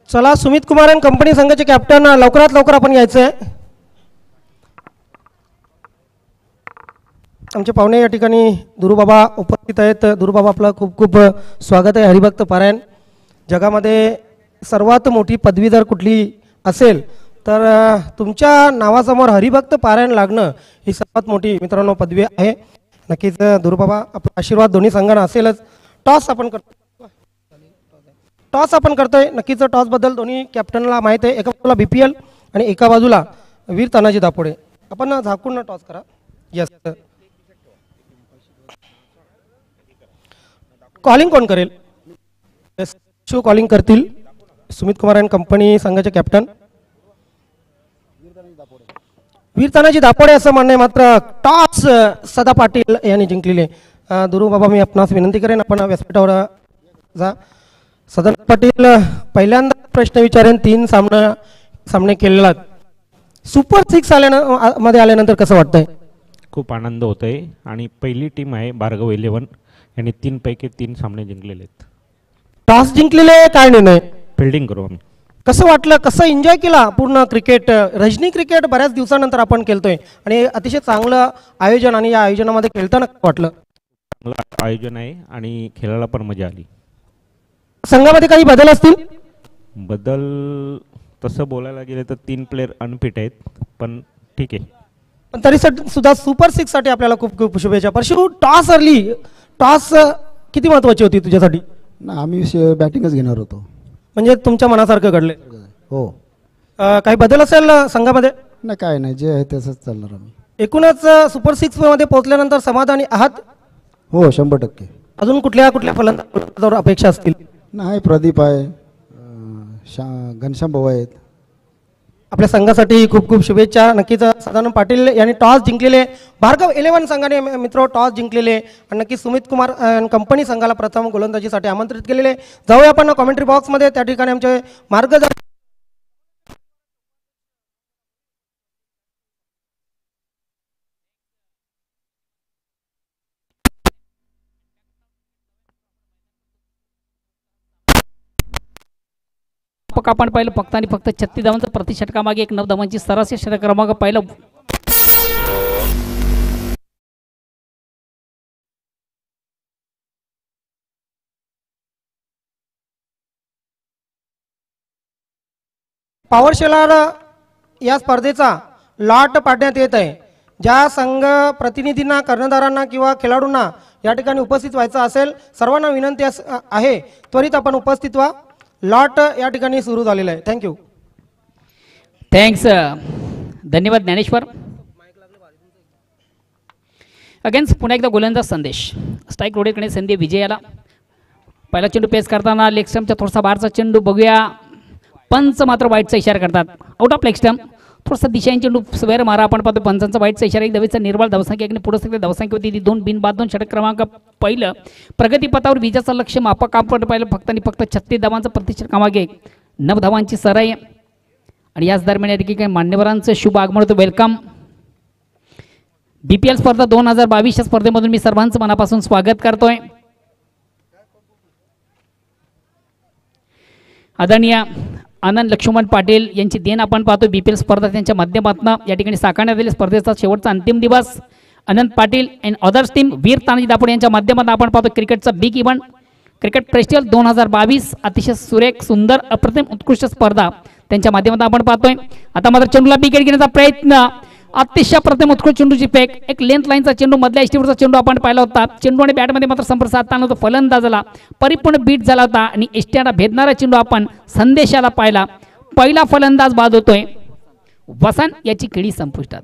Speaker 1: चला, सुमित कुमार अँड कंपनी संघाचे कॅप्टन लवकरात लवकर आपण यायचं आहे. आमचे पाहुणे या ठिकाणी दुरुबाबा उपस्थित आहेत. दुरुबाबा, आपलं खूप खूप स्वागत आहे. हरिभक्त पारायण जगामध्ये सर्वात मोठी पदवी जर कुठली असेल तर तुमच्या नावासमोर हरिभक्त पारायण लागणं ही सर्वात मोठी मित्रांनो पदवी आहे. नक्कीच दुरुबाबा, आपला आशीर्वाद दोन्ही संघांना असेलच. टॉस आपण करतोय. नक्कीच टॉसबद्दल दोन्ही कॅप्टनला माहीत आहे. एका बाजूला BPL आणि एका बाजूला वीर तानाजी दापोडे. आपण झाकून टॉस करा. यस, कॉलिंग कोण करेल? यस, शो कॉलिंग करतील सुमित कुमार अँड कंपनी संघाचे कॅप्टन वीर तानाजी दापोडे असं म्हणणं आहे. मात्र टॉस सदा पाटील यांनी जिंकलेले. दुरुबाबा, मी आपणास विनंती करेन, आपण व्यासपीठावर जा. सदा पाटील, पहिल्यांदा प्रश्न विचारेन. 3 सामने केलेला, सुपर 6 मध्ये आल्यानंतर कसं वाटतंय?
Speaker 3: खूप आनंद होत आहे. आणि पहिली टीम आहे भार्गव 11 यांनी 3 पैकी 3 सामने जिंकलेले आहेत.
Speaker 1: टॉस जिंकलेले, काय निर्णय?
Speaker 3: फिल्डिंग करू आम्ही.
Speaker 1: कसं वाटलं, कसं एन्जॉय केला पूर्ण क्रिकेट? रजनी क्रिकेट बऱ्याच दिवसानंतर आपण खेळतोय आणि अतिशय चांगलं आयोजन, आणि या आयोजनामध्ये खेळताना वाटलं?
Speaker 3: चांगलं आयोजन आहे आणि खेळायला पण मजा आली.
Speaker 1: संघामध्ये काही बदल असतील?
Speaker 3: बदल तसं बोलायला गेलं तर 3 प्लेयर अनफिट आहेत, पण ठीक आहे.
Speaker 1: पण तरी सुद्धा सुपर 6 साठी आपल्याला खूप खूप शुभेच्छा. परशु, टॉस अर्ली, टॉस किती महत्वाची होती तुझ्यासाठी?
Speaker 4: ना, आम्ही बॅटिंगच घेणार होतो.
Speaker 1: म्हणजे तुमच्या मनासारखं घडले?
Speaker 4: हो.
Speaker 1: काही बदल असेल संघामध्ये?
Speaker 4: नाही, काय नाही, जे आहे तसंच चालणार आम्ही.
Speaker 1: एकूणच सुपर 6 मध्ये पोहोचल्यानंतर समाधानी आहात?
Speaker 4: हो, 100%.
Speaker 1: अजून कुठल्या फलंदाजावर अपेक्षा असतील?
Speaker 4: नाही, प्रदीप आहे, घनश्याम भाऊ आहेत.
Speaker 1: आपल्या संघासाठी खूप खूप शुभेच्छा. नक्कीच सदानंद पाटील यांनी टॉस जिंकलेले, भार्गव 11 संघाने मित्र टॉस जिंकलेले, आणि नक्कीच सुमित कुमार कंपनी संघाला प्रथम गोलंदाजीसाठी आमंत्रित केलेले. जाऊया आपण कॉमेंट्री बॉक्समध्ये. त्या ठिकाणी आमचे मार्गदर्शक
Speaker 5: आपण पाहिलं फक्त आणि फक्त 36 धावांचा प्रतिषटकामागे 9 धावांची सरासरी षटक क्रमांक पाहिलं.
Speaker 1: पॉवर शेलर या स्पर्धेचा लॉट पाडण्यात येत आहे. ज्या संघ प्रतिनिधींना, कर्णधारांना किंवा खेळाडूंना या ठिकाणी उपस्थित व्हायचं असेल, सर्वांना विनंती आहे, त्वरित आपण उपस्थित व्हा. लॉट या ठिकाणी सुरू झालेला आहे. थँक्यू.
Speaker 5: थँक्स, धन्यवाद ज्ञानेश्वर. अगेन्स्ट पुन्हा एकदा गोलंदाज संदेश. स्ट्राईक रोडेकडे संधी विजयाला. पहिला चेंडू पेस करताना लेग स्टम्पचा थोडासा बाहेरचा चेंडू बघूया. पंच मात्र वाईटचा इशारा करतात. Out of leg stump. थोडासा दिशांनी चेंडू स्वेर मारा. आपण पाहतो पंचांचा वाईटचा इशारा. एक धावेचा निर्वाळ धावसंख्या आणि पुढे सगळे धावसंख्या होती 2 बिनबाद 2 षटक क्रमांक पहिलं. प्रगतीपथावर विजेचं लक्ष मापक काम पाहिलं फक्त आणि फक्त 36 धावांचा प्रतिषटकामागे 9 धावांची सराई. आणि याच दरम्यान या ठिकाणी मान्यवरांचं शुभ आगमन होतं. वेलकम. BPL स्पर्धा 2022 या स्पर्धेमधून मी सर्वांचं मनापासून स्वागत करतोय. आदरणीय आनंद लक्ष्मण पाटील यांची देण आपण पाहतो BPL स्पर्धा त्यांच्या माध्यमातून या ठिकाणी साकारण्यात आलेल्या स्पर्धेचा शेवटचा अंतिम दिवस अनंत Patil and others team Veer Tanaji Dapode यांच्या माध्यमातून आपण पाहतो क्रिकेटचा बिग इव्हेंट क्रिकेट फेस्टिवल 2022 अतिशय सुरेख सुंदर अप्रतिम उत्कृष्ट स्पर्धा त्यांच्या माध्यमातून आपण पाहतोय. आता मात्र चेंडूला विकेट घेण्याचा प्रयत्न अतिशय प्रथम उत्कृष्ट चेंडूची फेक एक लेंथ लाईनचा चेंडू मधल्या इष्टीवरचा चेंडू आपण पाहिला होता. चेंडू आणि बॅटमध्ये मात्र संपर्क साधताना तो फलंदाजाला परिपूर्ण बीट झाला होता आणि इष्ट्याला भेदणारा चेंडू आपण संदेशाला पाहिला. पहिला फलंदाज बाद होतोय. वसंत याची खेळी संपुष्टात.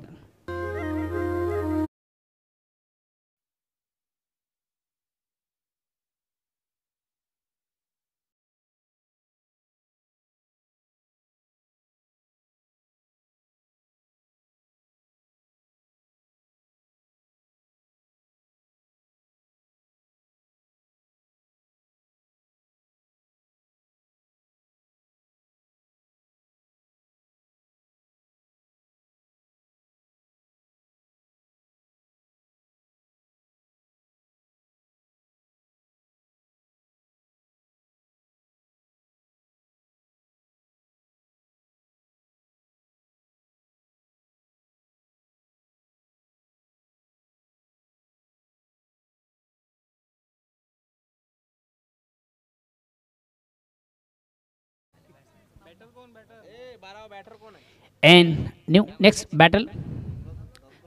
Speaker 5: एंड न्यू नेक्स्ट बॅटल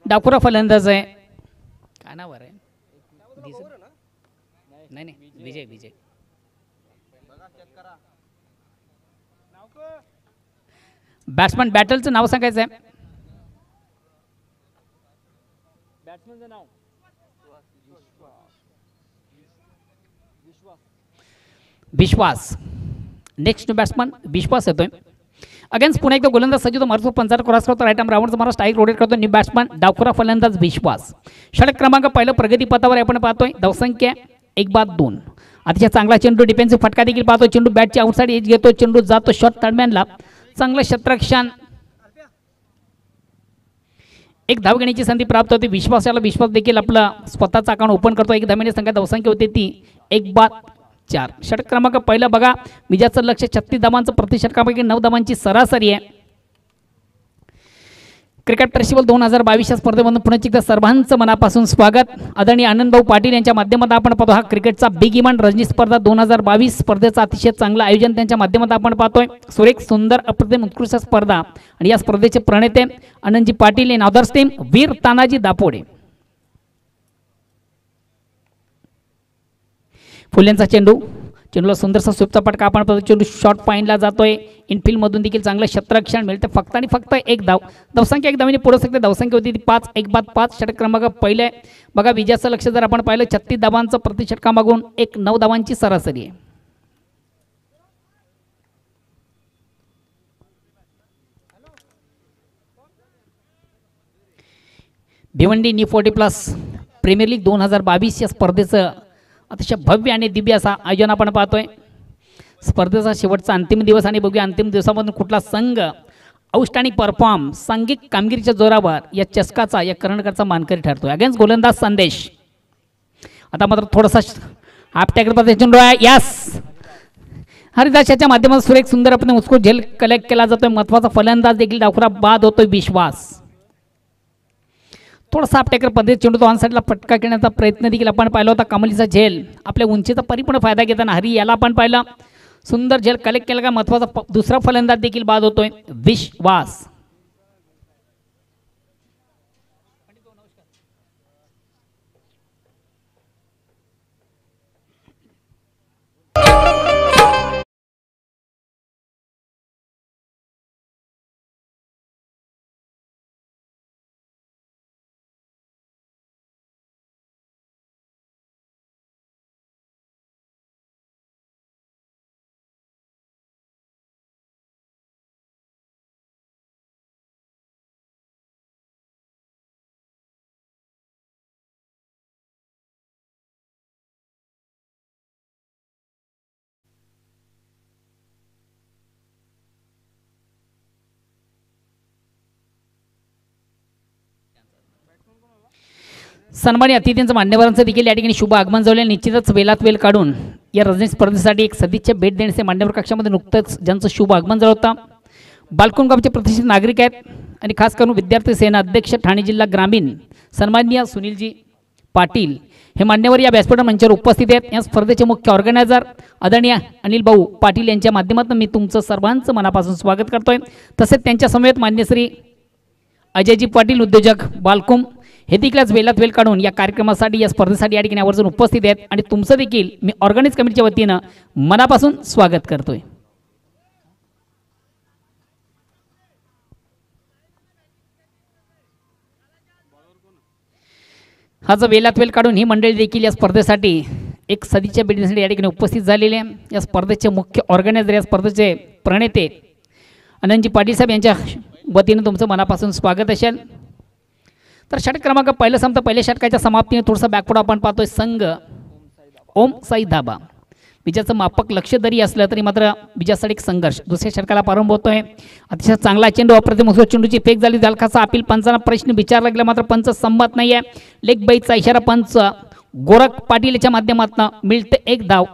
Speaker 5: डाकुरा फलंदाज आहे. काय नाव आहे नाही नाही विजय विजय बॅट्समॅन बॅटलचं नाव सांगायचं आहे. विश्वास नेक्स्ट बॅट्समन विश्वास येतोय. अगेन्स्ट पुन्हा एकदा गोलंदाज सजिद मारुती पंचार क्रॉस करतो राईट आर्म राऊंडचा मारा स्ट्राईक रोटेट करतो. न्यू बॅट्समन डावखुरा फलंदाज विश्वास. षटक क्रमांक पहिलं प्रगतीपथावर आपण पाहतोय. धावसंख्या 1-2. अतिशय चांगला चेंडू डिफेन्सिव्ह फटका देखील पाहतो. चेंडू बॅटच्या आउटसाइड एज घेतो. चेंडू जातो शॉट थर्डमॅनला. चांगलं क्षेत्ररक्षण. एक धाव घेण्याची संधी प्राप्त होते. विश्वासाला विश्वास देखील आपला स्वतःचा अकाउंट ओपन करतो. एक धाव्याने संघात धावसंख्या होते ती 1-4. षटक क्रमांक पहिला बघा विजयाचं लक्ष 36 धावांचं प्रतिषटकापैकी 9 धावांची सरासरी आहे. क्रिकेट फेस्टिवल 2022 या स्पर्धेमधून पुन्हा एकदा सर्वांचं मनापासून स्वागत. आदरणीय आनंदभाऊ पाटील यांच्या माध्यमातून आपण पाहतो हा क्रिकेटचा बिग इव्हेंट रणजी स्पर्धा 2022 स्पर्धेचं अतिशय चांगलं आयोजन त्यांच्या माध्यमातून आपण पाहतोय. सुरेख सुंदर अप्रतिम उत्कृष्ट स्पर्धा आणि या स्पर्धेचे प्रणेते Anandji Patil in others team Veer Tanaji Dapode. फुल्यांचा चेंडूला सुंदरसा स्वीपचा पटका आपण पाहतो. चेंडू शॉर्ट पॉईंटला जातोय. इनफिल्ड मधून देखील चांगलं क्षेत्ररक्षण मिळते. फक्त आणि फक्त एक धाव. धावसंख्या एक धावाने पुढे सकते. धावसंख्या होती ती 5. 1-5. षटक क्रमांक पहिले बघा विजयाचं लक्ष जर आपण पाहिलं 36 धावांचं प्रतिषटकामागून 9 धावांची सरासरी आहे. भिवंडी नी 40+ प्रीमियर लीग 2022 या स्पर्धेचं अतिशय भव्य आणि दिव्य असा आयोजन आपण पाहतोय. स्पर्धेचा शेवटचा अंतिम दिवस आणि बघूया अंतिम दिवसामधून कुठला संघ आउटस्टँडिंग परफॉर्म सांघिक कामगिरीच्या जोरावर या चषकाचा या करंडकाचा मानकरी ठरतोय. अगेन्स्ट गोलंदाज संदेश. आता मात्र थोडासा हाफ टॅकल चेंडू आहे. यस हरिदासाच्या माध्यमातून सुरेख सुंदर आपण उत्कृष्ट झेल कलेक्ट केला जातोय. महत्वाचा फलंदाज देखील डावखुरा बाद होतोय विश्वास. थोडासा हाफ टॅकल पद्धत चेंडू तो ऑन साईडला फटका घेण्याचा प्रयत्न देखील आपण पाहिला होता. कमलीचा झेल आपल्या उंचीचा परिपूर्ण फायदा घेताना हरी याला आपण पाहिलं. सुंदर झेल कलेक्ट केला का महत्वाचा दुसरा फलंदाज देखील बाद होतोय विश्वास. सन्मानी अतिथींचं मान्यवरांचं देखील या ठिकाणी शुभ आगमन झाले. निश्चितच वेलात वेल काढून या रणजी स्पर्धेसाठी एक सदिच्छा भेट देण्याचे मान्यवर कक्षामध्ये नुकतंच ज्यांचं शुभ आगमन झालं होतं, बालकुण गावचे प्रतिष्ठित नागरिक आहेत आणि खास करून विद्यार्थी सेना अध्यक्ष ठाणे जिल्हा ग्रामीण सन्माननीय सुनीलजी पाटील हे मान्यवर या व्यासपीठ मंचावर उपस्थित आहेत। या स्पर्धेचे मुख्य ऑर्गनायझर आदरणीय अनिल भाऊ पाटील यांच्या माध्यमातून मी तुमचं सर्वांचं मनापासून स्वागत करतोय। तसेच त्यांच्या समवेत मान्य श्री अजयजी पाटील उद्योजक बालकुम हे देखील वेळात वेळ काढून या कार्यक्रमासाठी या स्पर्धेसाठी या ठिकाणी आवर्जून उपस्थित आहेत आणि तुमचं देखील मी ऑर्गनाइज कमिटीच्या वतीनं मनापासून स्वागत करतोय। हा जो वेळात वेळ काढून ही मंडळी देखील या स्पर्धेसाठी एक सदिच्छा भेट देण्यासाठी या ठिकाणी उपस्थित झालेले आहे। या स्पर्धेचे मुख्य ऑर्गनायझर या स्पर्धेचे प्रणेते आनंदजी पाटील साहेब यांच्या वतीनं तुमचं मनापासून स्वागत असेल। तर षटक क्रमांक पहिलं संपतं, पहिल्या षटकाच्या समाप्तीने थोडंसं बॅकपुढं आपण पाहतोय संघ ओम साई धाबा विजयाचं मापक लक्ष जरी असलं तरी मात्र विजयासाठी एक संघर्ष। दुसऱ्या षटकाला प्रारंभ होतोय, अतिशय चांगला चेंडू अप्रतिम चेंडूची फेक झाली, दालखाचा अपील पंचांना प्रश्न विचारला गेला मात्र पंच संमत नाही आहे। लेग बाईचा इशारा पंच गोरख पाटील याच्या माध्यमातून मिळते एक धाव।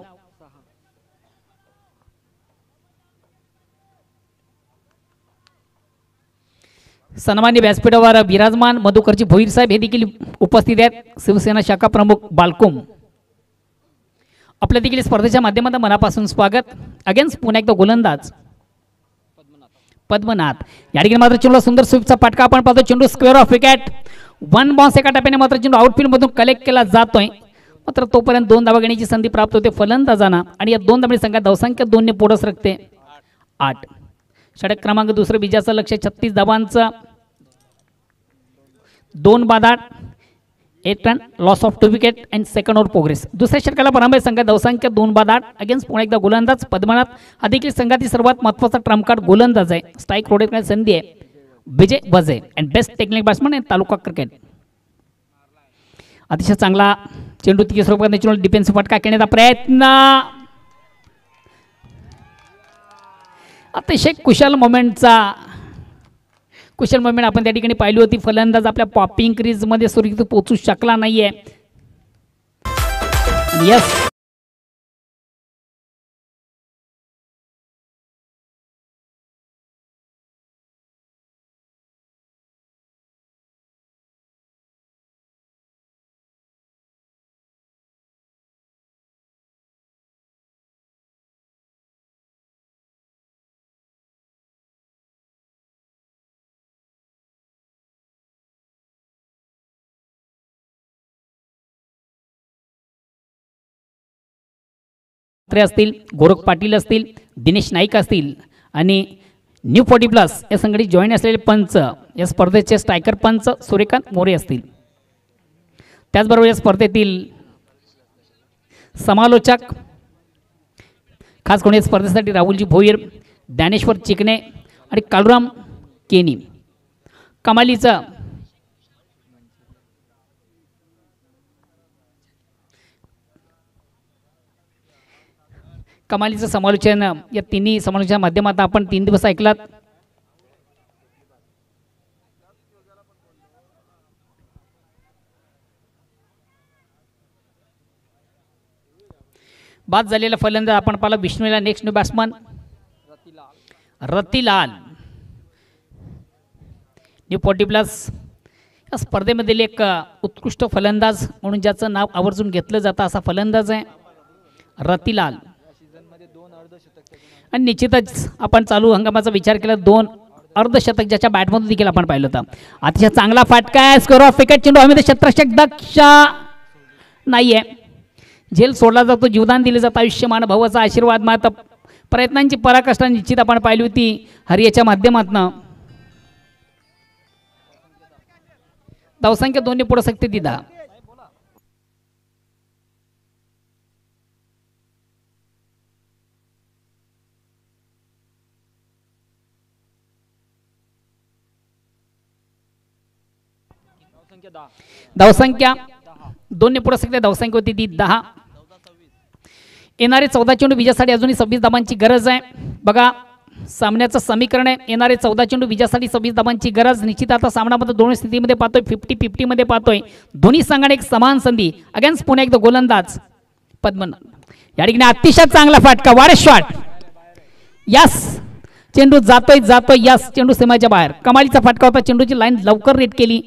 Speaker 5: सन्मान्य व्यासपीठावर विराजमान मधुकरजी भोईर साहेब हे देखील उपस्थित आहेत। शिवसेना शाखा प्रमुख बालकुम आपल्या देखील स्पर्धेच्या माध्यमातून मनापासून स्वागत। अगेन्स्ट पुन्हा एकदा गोलंदाज पद्मनाथ या ठिकाणी मात्र चेंडूला सुंदर स्वीपचा फटका आपण पाहतो, चेंडू square of wicket, one bounce एका टप्प्याने मात्र चेंडू आउटफील्ड मधून कलेक्ट केला जातोय मात्र तोपर्यंत 2 धावा घेण्याची संधी प्राप्त होते फलंदाजांना आणि या 2 धावांनी संघात धावसंख्या 2 ने पुढे सरकते 8। षटक क्रमांक दुसरं विजयाचं लक्ष 36 धावांचं, 2 बाद 8, 8 run, loss of 2 wicket and second over progress. दुसऱ्या षटकाला प्रारंभ संघात धावसंख्या 2 बाद 8 अगेन्स्ट पुन्हा एकदा गोलंदाज पद्मनाथ हा देखील संघातील सर्वात महत्त्वाचा ट्रम्प कार्ड गोलंदाज आहे। स्ट्राईक रोटेट करण्याची संधी आहे विजय वजे and best technique batsman in taluka cricket. अतिशय चांगला चेंडू तिकीट स्वरूपात चेंडू डिफेन्सिव्ह फटका खेळण्याचा प्रयत्न, अतिशय कुशल मोमेंट आपण त्या ठिकाणी पाहिली होती। फलंदाज आपल्या पॉपिंग क्रीजमध्ये सुरक्षित पोहोचू शकला नाहीये। यस असतील, गोरख पाटील असतील, दिनेश नाईक असतील आणि न्यू 40+ या संघटनेत जॉईन असलेले पंच या स्पर्धेचे स्ट्रायकर पंच सूर्यकांत मोरे असतील। त्याचबरोबर या स्पर्धेतील समालोचक खास करून या स्पर्धेसाठी राहुलजी भोईर, ज्ञानेश्वर चिकणे आणि कालुराम केनी कमालीचं समालोचन या तिन्ही समालोचनाच्या माध्यमातून आपण 3 दिवस ऐकलात। बाद झालेला फलंदाज आपण पाहिला विष्णूला next new batsman Ratilal new 40+ या स्पर्धेमधील एक उत्कृष्ट फलंदाज म्हणून ज्याचं नाव आवर्जून घेतलं जातं असा फलंदाज आहे रतिलाल। आणि निश्चितच आपण चालू हंगामाचा विचार केला 2 अर्धशतक ज्याच्या बॅटमधून देखील आपण पाहिलं होतं। अतिशय चांगला फटका आहे, स्कोअर ऑफ विकेट, चेंडू हवेमध्ये क्षेत्ररक्षक दक्ष नाहीये, झेल सोडला जातो, जीवदान दिले जातं, आयुष्यमान भावाचा आशीर्वाद मात्र प्रयत्नांची पराकाष्ठा निश्चित आपण पाहिली होती हरियाच्या माध्यमातून। धावसंख्या 2 ने पुढे सकते ती 10। धावसंख्या 2 ने पुढे सकते, धावसंख्या होती ती 10। येणारे 14 चेंडू विजयासाठी अजूनही 26 धावांची गरज आहे। बघा सामन्याचं समीकरण आहे, येणारे 14 चेंडू विजयासाठी 26 धावांची गरज। निश्चित आता सामनामध्ये दोन्ही स्थितीमध्ये पाहतोय 50-50 मध्ये पाहतोय, दोन्ही संघाने एक समान संधी। अगेन्स्ट पुन्हा एकदा गोलंदाज पद्मनाथ या ठिकाणी अतिशय चांगला फटका, वारे शॉट, यस चेंडू जातोय यस चेंडू सीमाच्या बाहेर, कमालीचा फटका होता, चेंडूची लाईन लवकर रेट केली,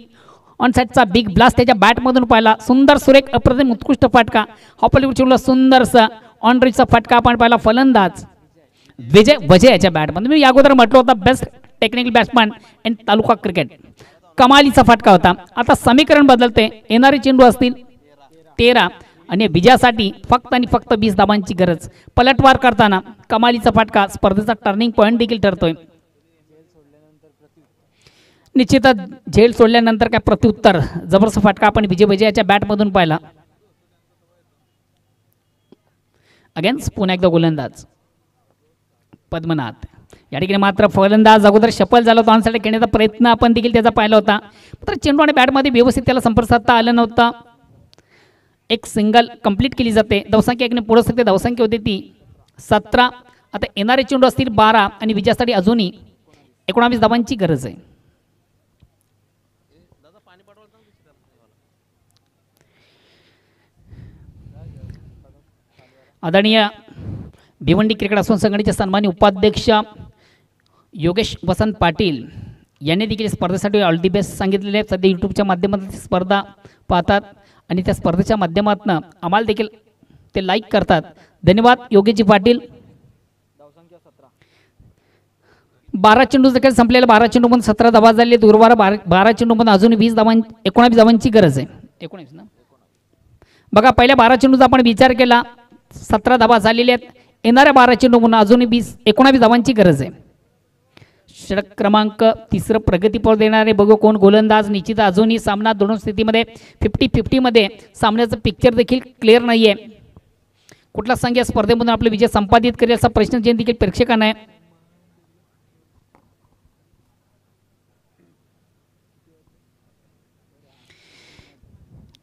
Speaker 5: ऑन साईडचा बिग ब्लास्ट त्याच्या बॅटमधून पाहिला, सुंदर सुरेख अप्रतिम उत्कृष्ट फटका, हॉपलीवूड चेंडूला सुंदरसा ऑन रिचचा फटका आपण पाहिला, फलंदाज विजय याच्या बॅटमध्ये, मी अगोदर म्हटलं होतं best technical batsman in taluka cricket, कमालीचा फटका होता. आता समीकरण बदलते, येणारे चेंडू असतील 13 आणि विजयासाठी फक्त आणि फक्त 20 धावांची गरज, पलटवार करताना कमालीचा फटका स्पर्धेचा टर्निंग पॉईंट देखील ठरतोय. निश्चितच झेल सोडल्यानंतर काय प्रत्युत्तर जबरदस्त फटका आपण विजयाच्या बॅटमधून पाहिला. अगेन्स्ट पुन्हा एकदा गोलंदाज पद्मनाथ, या ठिकाणी मात्र फलंदाज अगोदर शफल झाला होता, ऑनसाइड खेळण्याचा प्रयत्न आपण देखील त्याचा पाहिला होता, मात्र चेंडू आणि बॅटमध्ये व्यवस्थित त्याला संपर्क साधता आला नव्हता. एक सिंगल कंप्लीट केली जाते, धावसंख्या एकने पुढे सध्या धावसंख्या होती ती 17. आता येणारे चेंडू असतील 12 आणि विजयासाठी अजूनही 19 धावांची गरज आहे. आदरणीय भिवंडी क्रिकेट असोसिएशन संघटनेचे सन्माननीय उपाध्यक्ष योगेश वसंत पाटील यांनी देखील स्पर्धेसाठी ऑल दी बेस्ट सांगितलेले आहे. सध्या यूट्यूबच्या माध्यमातून स्पर्धा पाहतात आणि त्या स्पर्धेच्या माध्यमातून आम्हाला देखील ते लाईक करतात. धन्यवाद योगेशजी पाटील. 12 चेंडू देखील संपलेला, 12 चेंडूमध्ये 17 धावा झाले, उर्वरित 12 चेंडूमध्ये अजून 19 धावांची गरज आहे. 19 ना बघा, पहिल्या 12 चेंडूचा आपण विचार केला 17 धावा झालेल्या आहेत, येणाऱ्या 12 चेंडूमध्ये अजून 19 धावांची गरज आहे. षटक क्रमांक 3 प्रगतीपळ देणारे बघू कोण गोलंदाज. निश्चित अजूनही सामना दोन स्थितीमध्ये 50-50 मध्ये सामन्याचं पिक्चर देखील क्लिअर नाही आहे. कुठला संघ या स्पर्धेमधून आपले विजय संपादित करेल असा प्रश्न देखील प्रेक्षकांना आहे.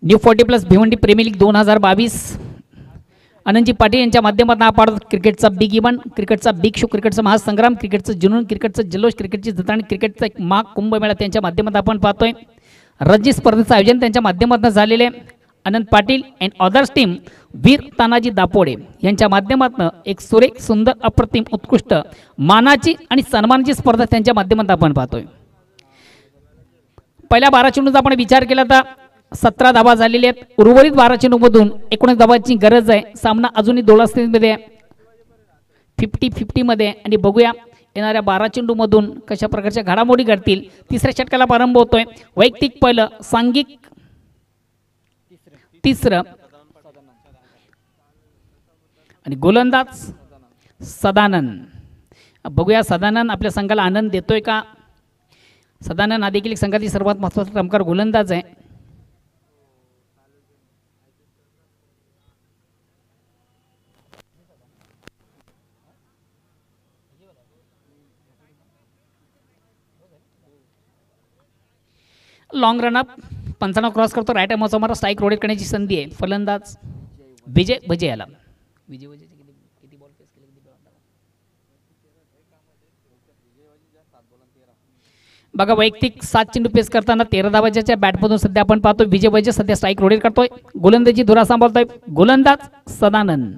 Speaker 5: New 40+ Bhiwandi premier league 2022 Anandji Patil यांच्या माध्यमातून आपण क्रिकेटचा बिग इव्हेंट, क्रिकेटचा बिग शो, क्रिकेटचा महासंग्राम, क्रिकेटचं जुनून, क्रिकेटचं जल्लोष, क्रिकेटची जत्रा, क्रिकेटचा एक महाकुंभमेळा त्यांच्या माध्यमातून आपण पाहतोय. रणजी स्पर्धेचं आयोजन त्यांच्या माध्यमातून झालेले Anand Patil and others team Veer Tanaji Dapode यांच्या माध्यमातून एक सुरेख सुंदर अप्रतिम उत्कृष्ट मानाची आणि सन्मानाची स्पर्धा त्यांच्या माध्यमातून आपण पाहतोय. पहिल्या 12 चेंडूचा आपण विचार केला तर 17 धावा झालेल्या आहेत, उर्वरित 12 चेंडूमधून 19 धावांची गरज आहे. सामना अजूनही दोळास्थितीमध्ये 50-50 मध्ये आणि बघूया येणाऱ्या 12 चेंडूमधून कशा प्रकारच्या घडामोडी घडतील. तिसऱ्या षटकाला प्रारंभ होतोय. वैयक्तिक पहिलं, सांघिक तिसरं आणि गोलंदाज सदानंद. बघूया सदानंद आपल्या संघाला आनंद देतोय का. सदानंद हा देखील संघातील सर्वात महत्त्वाचा चमत्कार गोलंदाज आहे. लॉंग रन अप 55 क्रॉस करतो, राईट हॅमचा मारा, स्ट्राईक रोटेट करण्याची संधी आहे. फलंदाज विजय याला किती बॉल फेस केले, बघा वैयक्तिक 7 चेंडू पेस करताना 13 धावाच्या बॅटमधून सध्या आपण पाहतो विजय सध्या स्ट्राईक रोटेट करतोय. गोलंदाजी धुरा सांभाळतोय गोलंदाज सदानंद.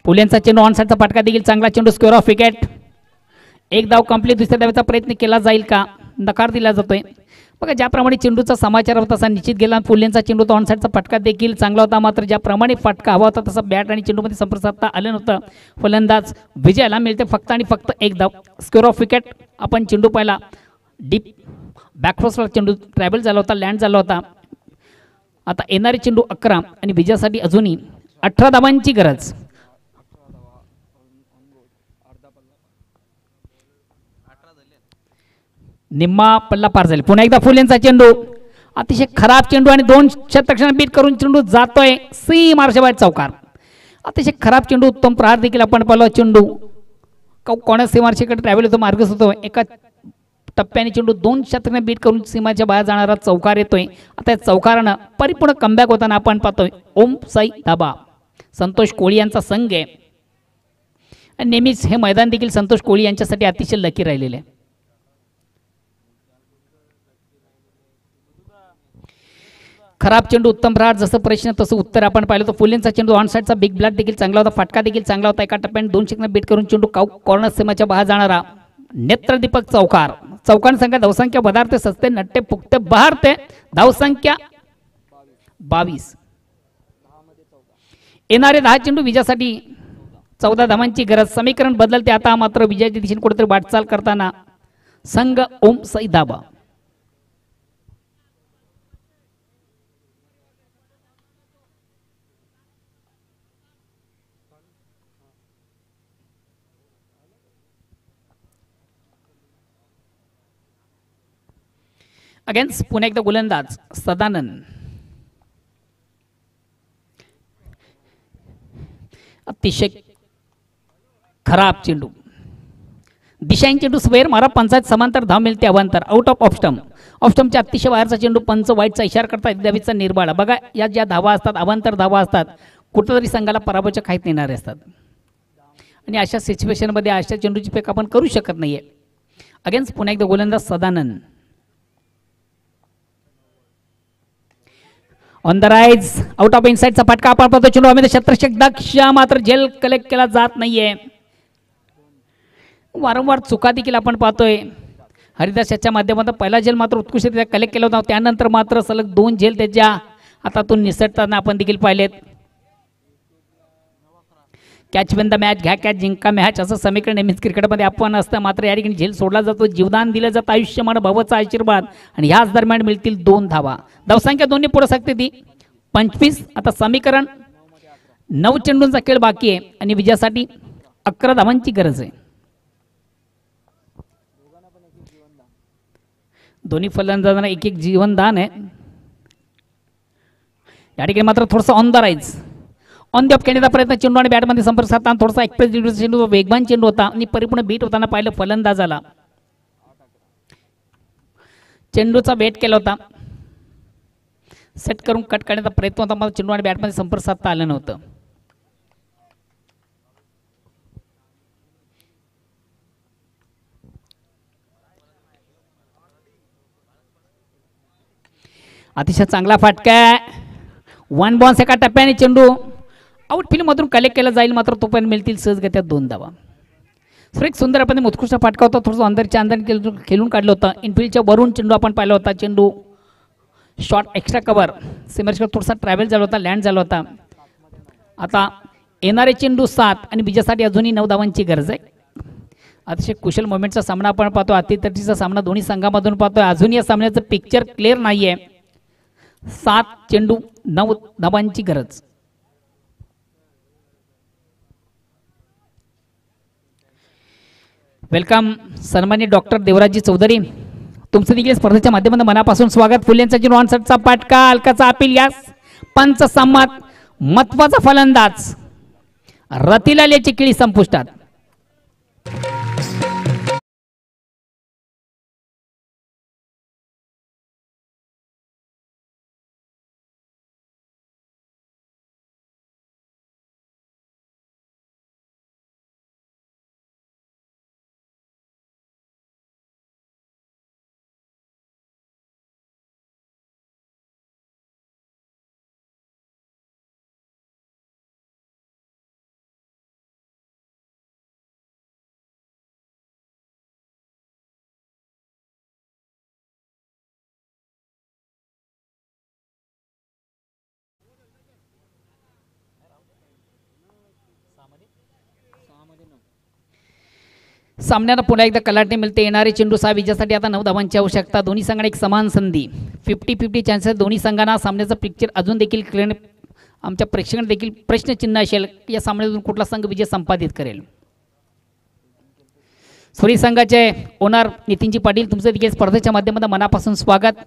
Speaker 5: पुल्यांचा चेंडू ऑन साईडचा फटका देखील चांगला चेंडू, स्क्वेअर ऑफ विकेट. एक धाव कंप्लीट, दुसऱ्या धावेचा प्रयत्न केला जाईल का, नकार दिला जातोय. बघा ज्याप्रमाणे चेंडूचा समाचार होता तसा निश्चित गेला. पुल्यांचा चेंडू तो ऑन साईडचा फटका देखील चांगला होता, मात्र ज्याप्रमाणे फटका हवा होता तसा बॅट आणि चेंडूमध्ये संपर्क साधता आलं नव्हतं. फलंदाज विजयाला मिळते फक्त आणि फक्त एक धाव, स्क्वेअर ऑफ विकेट. आपण चेंडू पाहिला डीप बॅकफोर्सला चेंडू ट्रॅव्हल झाला होता, लँड झाला होता. आता येणारे चेंडू 11 आणि विजयासाठी अजूनही 18 धावांची गरज. निम्मा पल्ला पार झाले. पुन्हा एकदा फुलेंचा चेंडू, अतिशय खराब चेंडू आणि 2 शतक्षण बीट करून चेंडू जातोय सी मार्शा बाहेर चौकार. अतिशय खराब चेंडू, उत्तम प्रहार देखील आपण पाहिला. चेंडू कोणा सीमारेषेकडे ट्रॅव्हल होतो, मार्गस होतो. एका टप्प्याने चेंडू 2 शतकाने बीट करून सीमाच्या बाहेर जाणारा चौकार येतोय. आता या चौकारानं परिपूर्ण कमबॅक होताना आपण पाहतोय ओम साई दाबा संतोष कोळी यांचा संघ आहे. आणि नेहमीच हे मैदान देखील संतोष कोळी यांच्यासाठी अतिशय लकी राहिलेले आहे. खराब चेंडू उत्तम प्रहार, जसं प्रश्न तसं उत्तर आपण पाहिलं तर फुलेंचा चेंडू ऑन साईडचा बिग ब्लॅट देखील चांगला होता, फटका देखील चांगला होता, एका टप्प्याने 2 शिकणं बीट करून चेंडू कॉर्नर सीमाच्या बाहेर जाणारा नेत्रदीपक चौकार. चौकार संख्या धावसंख्या बदारते सस्ते नट्टे पुख्ते बहारते, धावसंख्या 22. येणारे 10 चेंडू विजयासाठी 14 धावांची गरज. समीकरण बदलते आता मात्र विजयाच्या दिशेने कुठेतरी वाटचाल करताना संघ ओम सई धाबा. अगेन्स्ट पुन्हा एकदा गोलंदाज सदानंद. अतिशय खराब चेंडू, दिशाईन चेंडू स्वेर मारा, पंचायत समांतर धाव मिळते अवांतर, आउट ऑफ ऑफस्टम. ऑफस्टमच्या अतिशय बाहेरचा चेंडू, पंच वाईटचा इशारा करतात, द्यावीचा निर्बाळ. बघा या ज्या धावा असतात अवांतर धावा असतात कुठंतरी संघाला पराभवाच्या खाईत नेणारे असतात आणि अशा सिच्युएशनमध्ये अशा चेंडूची पेक आपण करू शकत नाहीये. अगेन्स्ट पुन्हा एकदा गोलंदाज Sadanand. On the rise, out of इनसाइडचा फटका आपण पाहतो, चेंडू आम्ही शतरक्षक दक्ष मात्र झेल कलेक्ट केला जात नाहीये. वारंवार चुका देखील आपण पाहतोय. हरिदास याच्या माध्यमातून पहिला झेल मात्र उत्कृष्टरित्या कलेक्ट केला होता, त्यानंतर मात्र सलग 2 झेल त्याच्या हातातून निसटताना आपण देखील पाहिलेत. कॅच विन द मॅच, घ्या कॅच जिंका मॅच असं समीकरण नेहमीच क्रिकेटमध्ये आपण असतं, मात्र या ठिकाणी झेल सोडला जातो, जीवदान दिलं जातं, आयुष्यमान भवचा आशीर्वाद आणि ह्याच दरम्यान मिळतील 2 धावा. धावसंख्या दोन्ही पुढे सकते ती 25. आता समीकरण 9 चेंडूंचा खेळ बाकी आहे आणि विजयासाठी 11 धावांची गरज आहे. दोन्ही फलंदाजांना एक एक जीवनदान आहे. या ठिकाणी मात्र थोडंसं on the rise, on the of खेळण्याचा प्रयत्न, चेंडू आणि बॅटमध्ये संपर्क साधताना थोडासा एक्सप्रेस चेंडू, वेगवान चेंडू होता आणि परिपूर्ण बीट होताना पाहिलं फलंदाजाला. चेंडूचा बेट केला होता, सेट करून कट करण्याचा प्रयत्न होता, मला चेंडू आणि बॅटमध्ये संपर्क साधता आलं नव्हतं. अतिशय चांगला फटका, 1 बॉन्स एका टप्प्याने चेंडू आउटफील्ड मधून कलेक्ट केला जाईल, मात्र तोपर्यंत मिळतील सहजगत्या 2 धावा. सर एक सुंदर आपण उत्कृष्ट फटका होता, थोडंसं अंदरच्या अंदर खेळून काढलं होतं. इनफिल्डच्या वरून चेंडू आपण पाहिला होता, चेंडू शॉर्ट एक्स्ट्रा कव्हर सीमेवर थोडासा ट्रॅव्हल झाला होता, लँड झाला होता. आता येणारे चेंडू 7 आणि विजयासाठी अजूनही 9 धावांची गरज आहे. अतिशय कुशल मोमेंटचा सामना आपण पाहतो, अतितटीचा सामना दोन्ही संघामधून पाहतोय. अजूनही या सामन्याचं पिक्चर क्लिअर नाहीये. 7 चेंडू 9 धावांची गरज. वेलकम सन्माननीय डॉक्टर देवराजी चौधरी, तुमचं देखील स्पर्धेच्या माध्यमातून मनापासून स्वागत. फुलेंचा चेंडू ऑन साईडचा फटका, अलकाचा अपील, यास पंच संमत. महत्वाचा फलंदाज रतिलाल याची केळी संपुष्टात. सामन्याला पुन्हा एकदा कलाटणी मिळते. येणारे चेंडू 6 विजयासाठी आता 9 धावांची आवश्यकता. दोन्ही संघांना एक समान संधी, 50-50 चान्सेस दोन्ही संघांना. सामन्याचा पिक्चर अजून देखील क्लिअर, आमच्या प्रेक्षकांना देखील प्रश्नचिन्ह असेल या सामन्यातून कुठला संघ विजय संपादित करेल. सुरी संघाचे ओनर नितीनजी पाटील, तुमचं देखील स्पर्धेच्या माध्यमातून मनापासून स्वागत.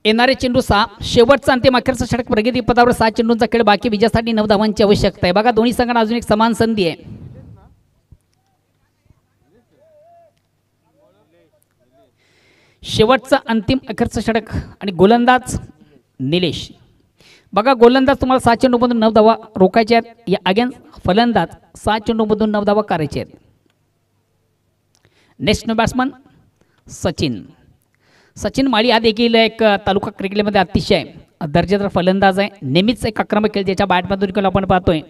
Speaker 5: येणारे चेंडू 6, शेवटचा अंतिम अखेरचा षटक प्रगती पदावर 6 चेंडूंचा खेळ बाकी, विजयासाठी 9 धावांची आवश्यकता आहे. बघा दोन्ही संघांना अजून एक समान संधी आहे. शेवटचा अंतिम अखेरचा षटक आणि गोलंदाज निलेश. बघा गोलंदाज तुम्हाला 7 चेंडूमधून 9 धावा रोखायचे आहेत. या अगेन्स्ट फलंदाज 7 चेंडूमधून 9 धावा करायचे आहेत. नेक्स्ट बॅट्समन सचिन माळी हा देखील एक तालुका क्रिकेटमध्ये अतिशय दर्जेदार फलंदाज आहे. नेहमीच एक आक्रमक खेळ ज्याच्या बॅटमधून आपण पाहतोय.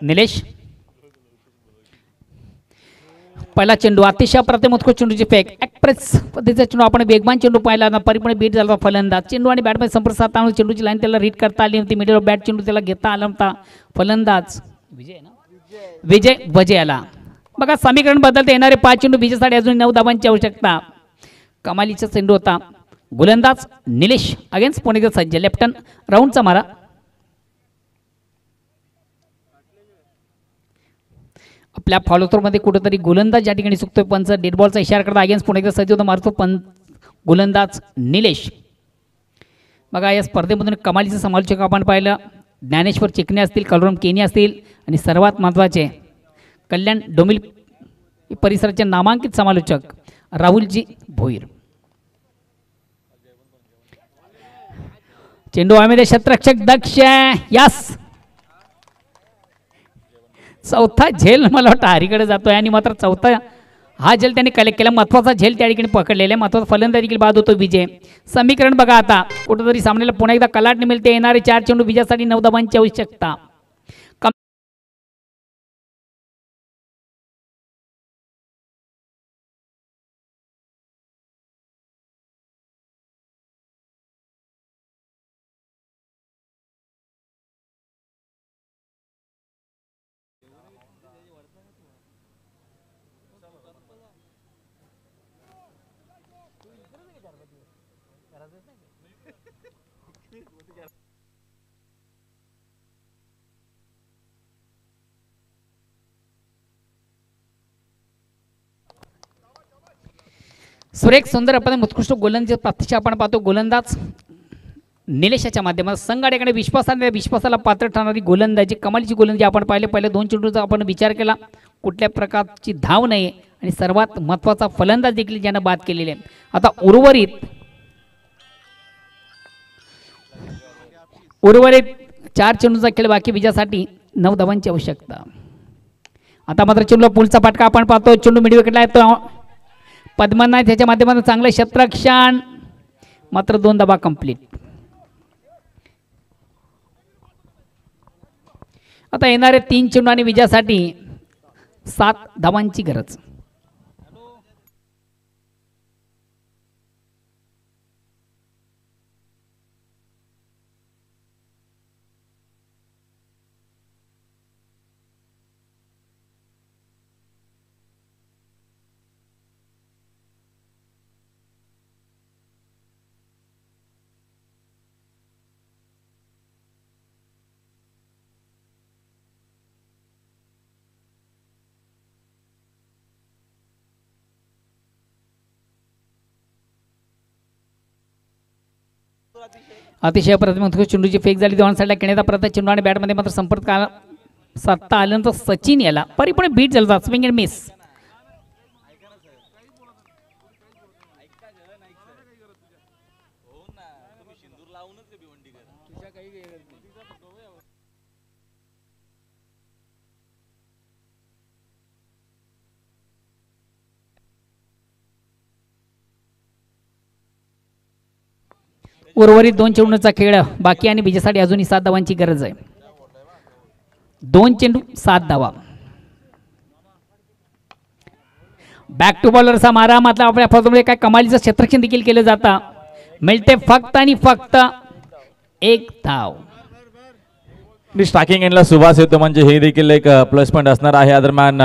Speaker 5: निलेश पहिला चेंडू अतिशय अप्रतिम उत्कृष्ट चेंडूची फेक एक्सप्रेस पद्धतीचा चेंडू आपण वेगवान चेंडू पाहिला ना परिपूर्ण बीट झाला फलंदाज. चेंडू आणि बॅटमध्ये संपर्क साधताना चेंडूची लाईन त्याला रीड करता आली होती. मिडल बॅट चेंडू त्याला घेता आला होता. फलंदाज विजय वजेला. बघा समीकरण बदलते. येणारे 5 चेंडू विजयासाठी अजून 9 धावांची आवश्यकता. कमालीचा चेंडू होता. गोलंदाज निलेश अगेन्स्ट पुणे सज्ज लेफ्टन राऊंडचा मारा. आपल्या फॉलोथ्रोमध्ये कुठेतरी गोलंदाज या ठिकाणी चुकतोय. पंच डेड बॉलचा इशारा करता अगेन्स्ट पुणे सज्ज मारतो पण गोलंदाज निलेश. बघा या स्पर्धेमधून कमालीचं समालोचक आपण पाहिलं. ज्ञानेश्वर चिकणे असतील, कलरम केनी असतील आणि सर्वात महत्त्वाचे कल्याण डोंबिल परिसराचे नामांकित समालोचक राहुलजी भोईर. चेंडू हवेमध्ये क्षेत्ररक्षक दक्ष यास चौथा झेल मला वाटतं हरीकडे जातोय आणि मात्र चौथा हा झेल त्यांनी कलेक्ट केला. महत्वाचा झेल त्या ठिकाणी पकडलेला आहे. महत्वाचा फलंदाज देखील बाद होतो विजय. समीकरण बघा आता कुठेतरी सामन्याला पुन्हा एकदा कलाटणी मिळते. येणारे 4 चेंडू विजयासाठी 9 धावांची आवश्यकता. सुरेख सुंदर आपण उत्कृष्ट गोलंदाज प्रत्यक्ष आपण पाहतो. गोलंदाज निलेशाच्या माध्यमात संघाकडे विश्वासाला पात्र ठरणारी गोलंदाजी कमालीची गोलंदाजी आपण पहिले 2 चेंडूचा आपण विचार केला. कुठल्या प्रकारची धाव नाही आणि सर्वात महत्त्वाचा फलंदाज देखील ज्यानं बाद केलेले आहे. आता उर्वरित 4 चेंडूचा खेळ बाकी विजयासाठी 9 धावांची आवश्यकता. आता मात्र चेंडूला पुलचा फटका आपण पाहतो. चेंडू मिडविकेटला येतो. पद्मनाथ ह्याच्या माध्यमातून चांगलं क्षेत्ररक्षण मात्र 2 धावा कंप्लीट. आता येणारे 3 चेंडू आणि विजयासाठी 7 धावांची गरज. अतिशय प्रथम चेंडूची फेक झाली. दोन साईडला खेळण्याचा प्रयत्न. चेंडू आणि बॅटमध्ये मात्र संपर्क साधता आल्यानंतर सचिन याला परिपूर्ण बीट झाला. Swing and miss. उर्वरित 2 चेंडूंचा खेळ बाकी आणि विजयासाठी अजूनही 7 धावांची गरज आहे. 2 चेंडू 7 धावा. बॅक टू बॉलरचा मारा मात्र आपल्या फॉर्ममध्ये काय कमालीचं क्षेत्ररक्षण देखील केलं जातं. मिळते फक्त आणि फक्त 1 धाव.
Speaker 6: स्ट्रायकिंग एंडला सुवास येतो म्हणजे हे देखील एक प्लस पॉईंट असणार आहे या दरम्यान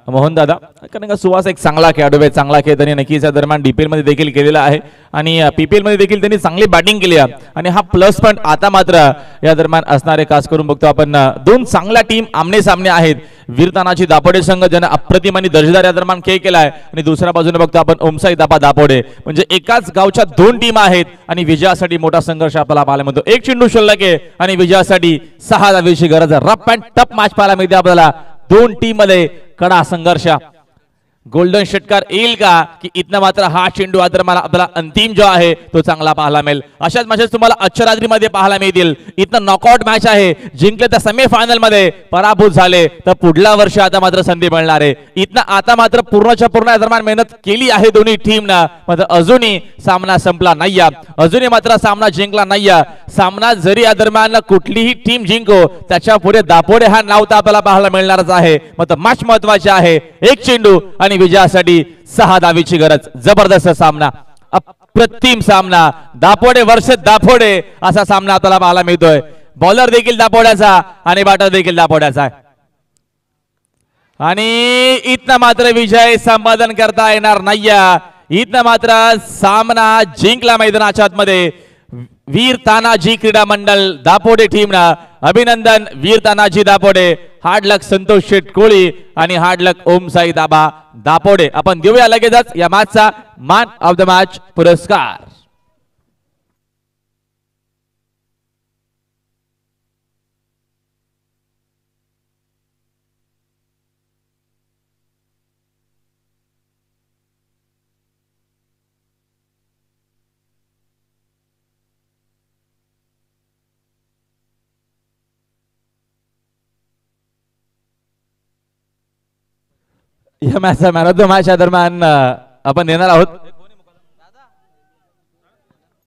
Speaker 6: मोहन दादा. कारण का सुवास एक चांगला खेळाडू आहे, चांगला खेळ त्यांनी नक्कीच या दरम्यान DPL मध्ये देखील केलेला आहे आणि PPL मध्ये देखील त्यांनी चांगली बॅटिंग केली आहे आणि हा प्लस पॉईंट आता मात्र या दरम्यान असणारे. खास करून बघतो आपण 2 चांगल्या टीम आमने सामने आहेत. वीर तानाजी दापोडे संघ ज्याने अप्रतिम आणि दर्जेदार या दरम्यान खेळ केला आहे आणि दुसऱ्या बाजूने बघतो आपण ओमसाई दापा दापोडे. म्हणजे एकाच गावच्या 2 टीम आहेत आणि विजयासाठी मोठा संघर्ष आपल्याला पाहायला मिळतो. 1 चेंडू शिल्लक आहे आणि विजयासाठी 6 धावेची गरज आहे. रफ अँड टफ मॅच पाहायला मिळते आपल्याला. 2 टीम मध्ये कडा संघर्ष. गोल्डन षटकार येईल का की इथनं मात्र हा चेंडू मला आपला अंतिम जो आहे तो चांगला पाहायला मिळेल. अशाच मॅचेस तुम्हाला अच्छरात्रीमध्ये पाहायला मिळतील. इथनं नॉकआउट मॅच आहे. जिंकले तर सेमीफायनल मध्ये, पराभूत झाले तर पुढल्या वर्षी आता मात्र संधी मिळणार आहे. इथनं आता मात्र पूर्णच्या पूर्ण दरम्यान मेहनत केली आहे दोन्ही टीमनं. मात्र अजूनही सामना संपला नाहीये. अजूनही मात्र सामना जिंकला नाहीये. सामना जरी या दरम्यान कुठलीही टीम जिंको त्याच्या पुढे दापोडे हा नाव तर आपल्याला पाहायला मिळणारच आहे. मात्र मॅच महत्वाची आहे. 1 चेंडू आणि विजयासाठी 6 धावेची गरज. जबरदस्त सामना, अप्रतिम सामना. दापोडे वर्ष दापोडे असा सामना आपल्याला पाहायला मिळतोय. बॉलर देखील दापोड्याचा आणि बॅटर देखील दापोड्याचा आहे आणि इथनं मात्र विजय संपादन करता येणार नाहीये. इथनं मात्र सामना जिंकला मैदानाच्या आतमध्ये वीर तानाजी क्रीडा मंडळ दापोडे टीमनं. अभिनंदन वीर तानाजी दापोडे. हार्ड लक संतोष शेट कोळी आणि हार्ड लक ओमसाई दाबा दापोडे. आपण देऊया लगेचच या मॅचचा मॅन ऑफ द मॅच पुरस्कार. या मॅचचा मॅन ऑफ द मॅच या दरम्यान आपण देणार आहोत